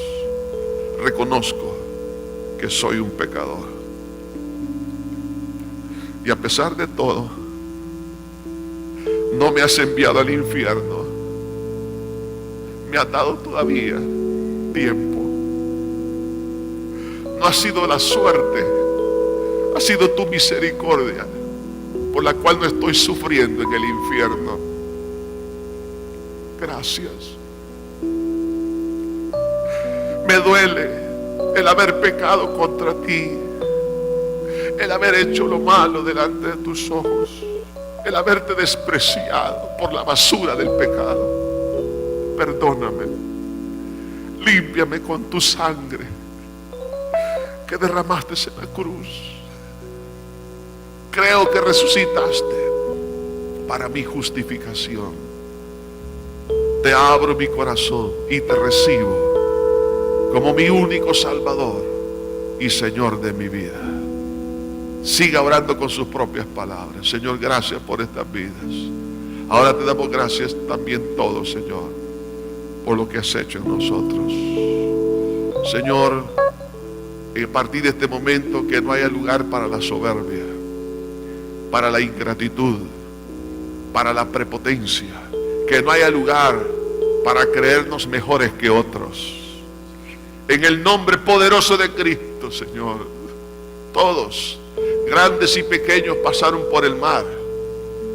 reconozco que soy un pecador. Y a pesar de todo, no me has enviado al infierno. Me has dado todavía tiempo. No ha sido la suerte, ha sido tu misericordia por la cual no estoy sufriendo en el infierno. Gracias. Me duele el haber pecado contra ti, el haber hecho lo malo delante de tus ojos, el haberte despreciado por la basura del pecado. Perdóname, límpiame con tu sangre que derramaste en la cruz. Creo que resucitaste para mi justificación. Te abro mi corazón y te recibo como mi único Salvador y Señor de mi vida. Siga orando con sus propias palabras. Señor, gracias por estas vidas. Ahora te damos gracias también todos, Señor, por lo que has hecho en nosotros. Señor, a partir de este momento que no haya lugar para la soberbia, para la ingratitud, para la prepotencia, que no haya lugar para creernos mejores que otros. En el nombre poderoso de Cristo, Señor, todos, grandes y pequeños, pasaron por el mar,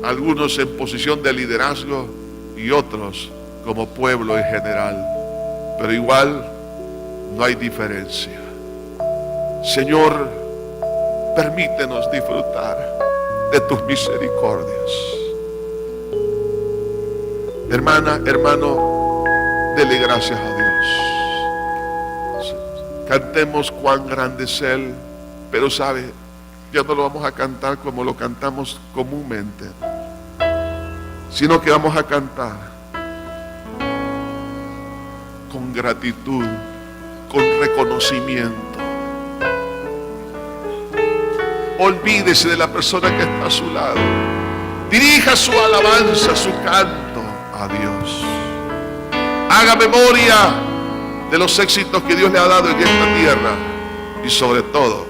algunos en posición de liderazgo y otros como pueblo en general, pero igual no hay diferencia. Señor, permítenos disfrutar de tus misericordias. Hermana, hermano, dele gracias a Dios. Cantemos cuán grande es Él, pero sabe, ya no lo vamos a cantar como lo cantamos comúnmente, sino que vamos a cantar con gratitud, con reconocimiento. Olvídese de la persona que está a su lado. Dirija su alabanza, su canto a Dios. Haga memoria de los éxitos que Dios le ha dado en esta tierra y sobre todo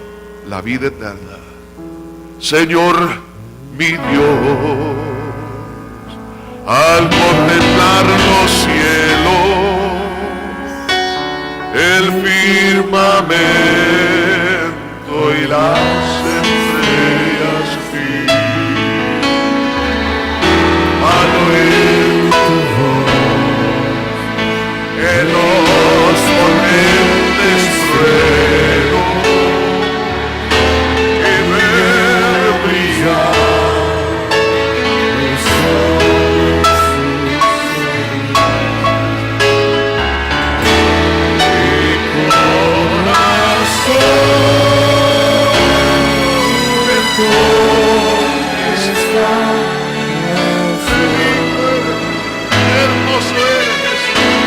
la vida eterna. Señor, mi Dios, al contemplar los cielos, el firmamento y las estrellas vi, al oír tu voz en los potentes truenos y ver brillar los ojos mi corazón. Hermoso eres, Jesús.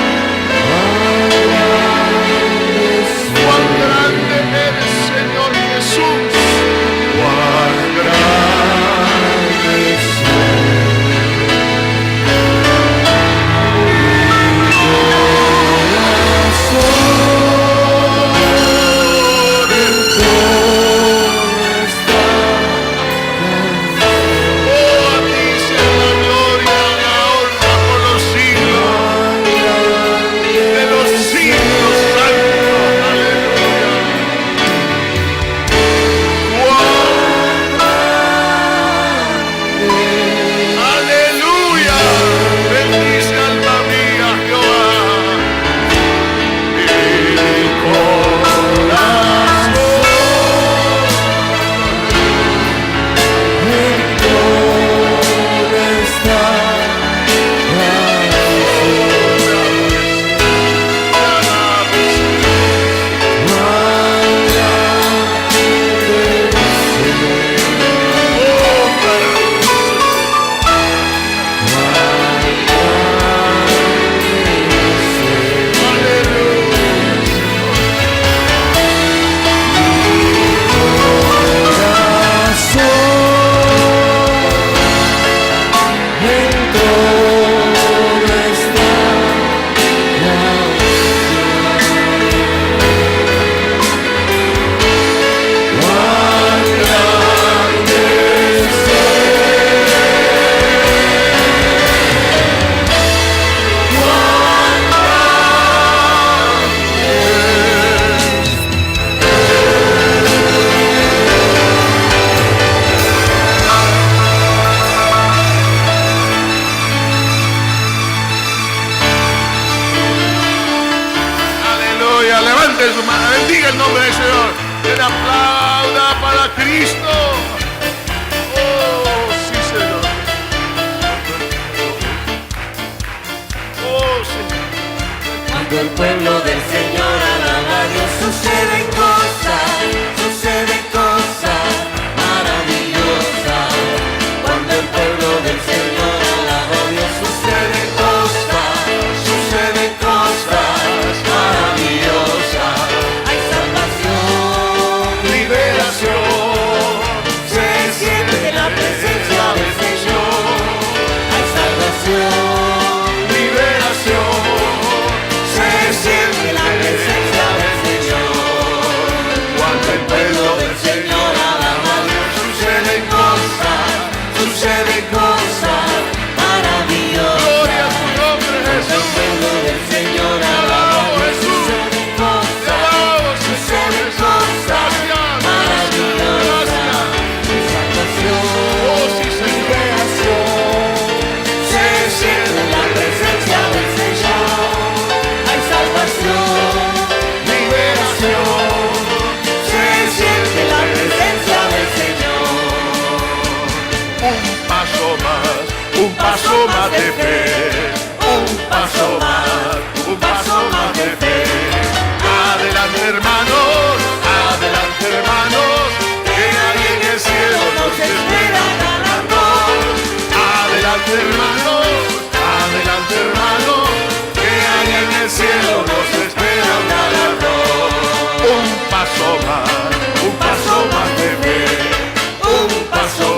levante su mano, bendiga el nombre del Señor. El aplauda para Cristo. Oh, sí, Señor. Oh, Señor. Cuando el pueblo del Señor alaba a Dios, suceden cosas maravillosas. Cuando el pueblo del Señor alaba a Dios, suceden cosas maravillosas. Hay salvación, liberación, se siente la presencia del Señor. Hay salvación, liberación, se siente la presencia del Señor. Cuando el pueblo del Señor alaba a Dios, suceden cosas maravillosas. Gloria a tu nombre, Cuando el Jesús. pueblo del Señor Te alaba a alabo, Dios, Jesús. suceden Te alabo, suceden Señor. cosas Gracias, maravillosas. gracias. Salvación, Oh, sí, Señor. liberación, se siente la presencia del Señor. Hay salvación, liberación, se siente la presencia del Señor. Un paso más de fe, un paso más de fe. Adelante hermanos, que ahí en el cielo nos espera galardón. Adelante hermanos, que ahí en el cielo nos espera un galardón. Un paso más de fe, un paso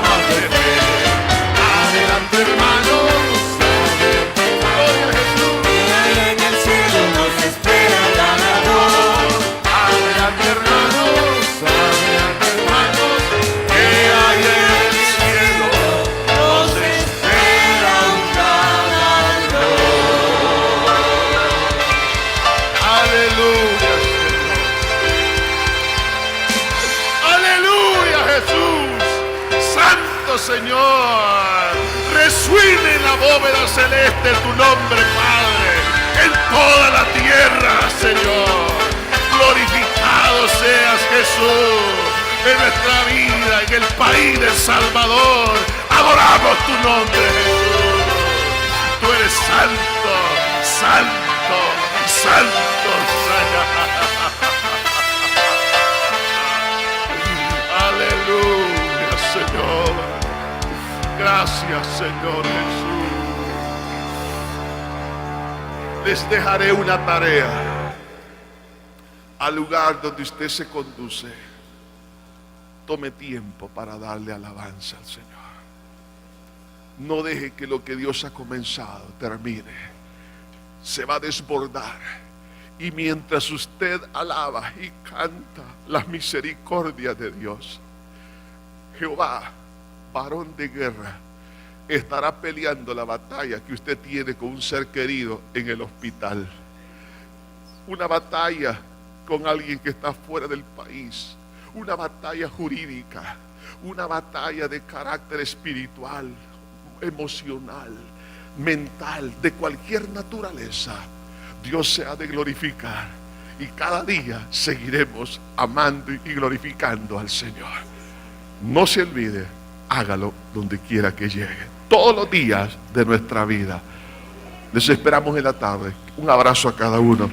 más de fe. Adelante hermanos, gloria a Jesús. Que ahí en el cielo nos espera el ganador. Adelante hermanos, que hay en el cielo Nos espera un galardón. aleluya, Señor. Aleluya, Jesús. Santo Señor, resuene en la bóveda celeste tu nombre, Padre, en toda la tierra, Señor. Glorificado seas, Jesús, en nuestra vida, en el país de El Salvador. Adoramos tu nombre, Jesús. Tú eres santo, santo, santo. Aleluya, Señor. Gracias, Señor Jesús. Les dejaré una tarea al lugar donde usted se conduce. Tome tiempo para darle alabanza al Señor. No deje que lo que Dios ha comenzado termine. Se va a desbordar. Y mientras usted alaba y canta la misericordia de Dios, Jehová, varón de guerra, estará peleando la batalla que usted tiene con un ser querido en el hospital. Una batalla con alguien que está fuera del país. Una batalla jurídica. Una batalla de carácter espiritual, emocional, mental, de cualquier naturaleza. Dios se ha de glorificar y cada día seguiremos amando y glorificando al Señor. No se olvide, hágalo donde quiera que llegue, todos los días de nuestra vida. Les esperamos en la tarde. Un abrazo a cada uno.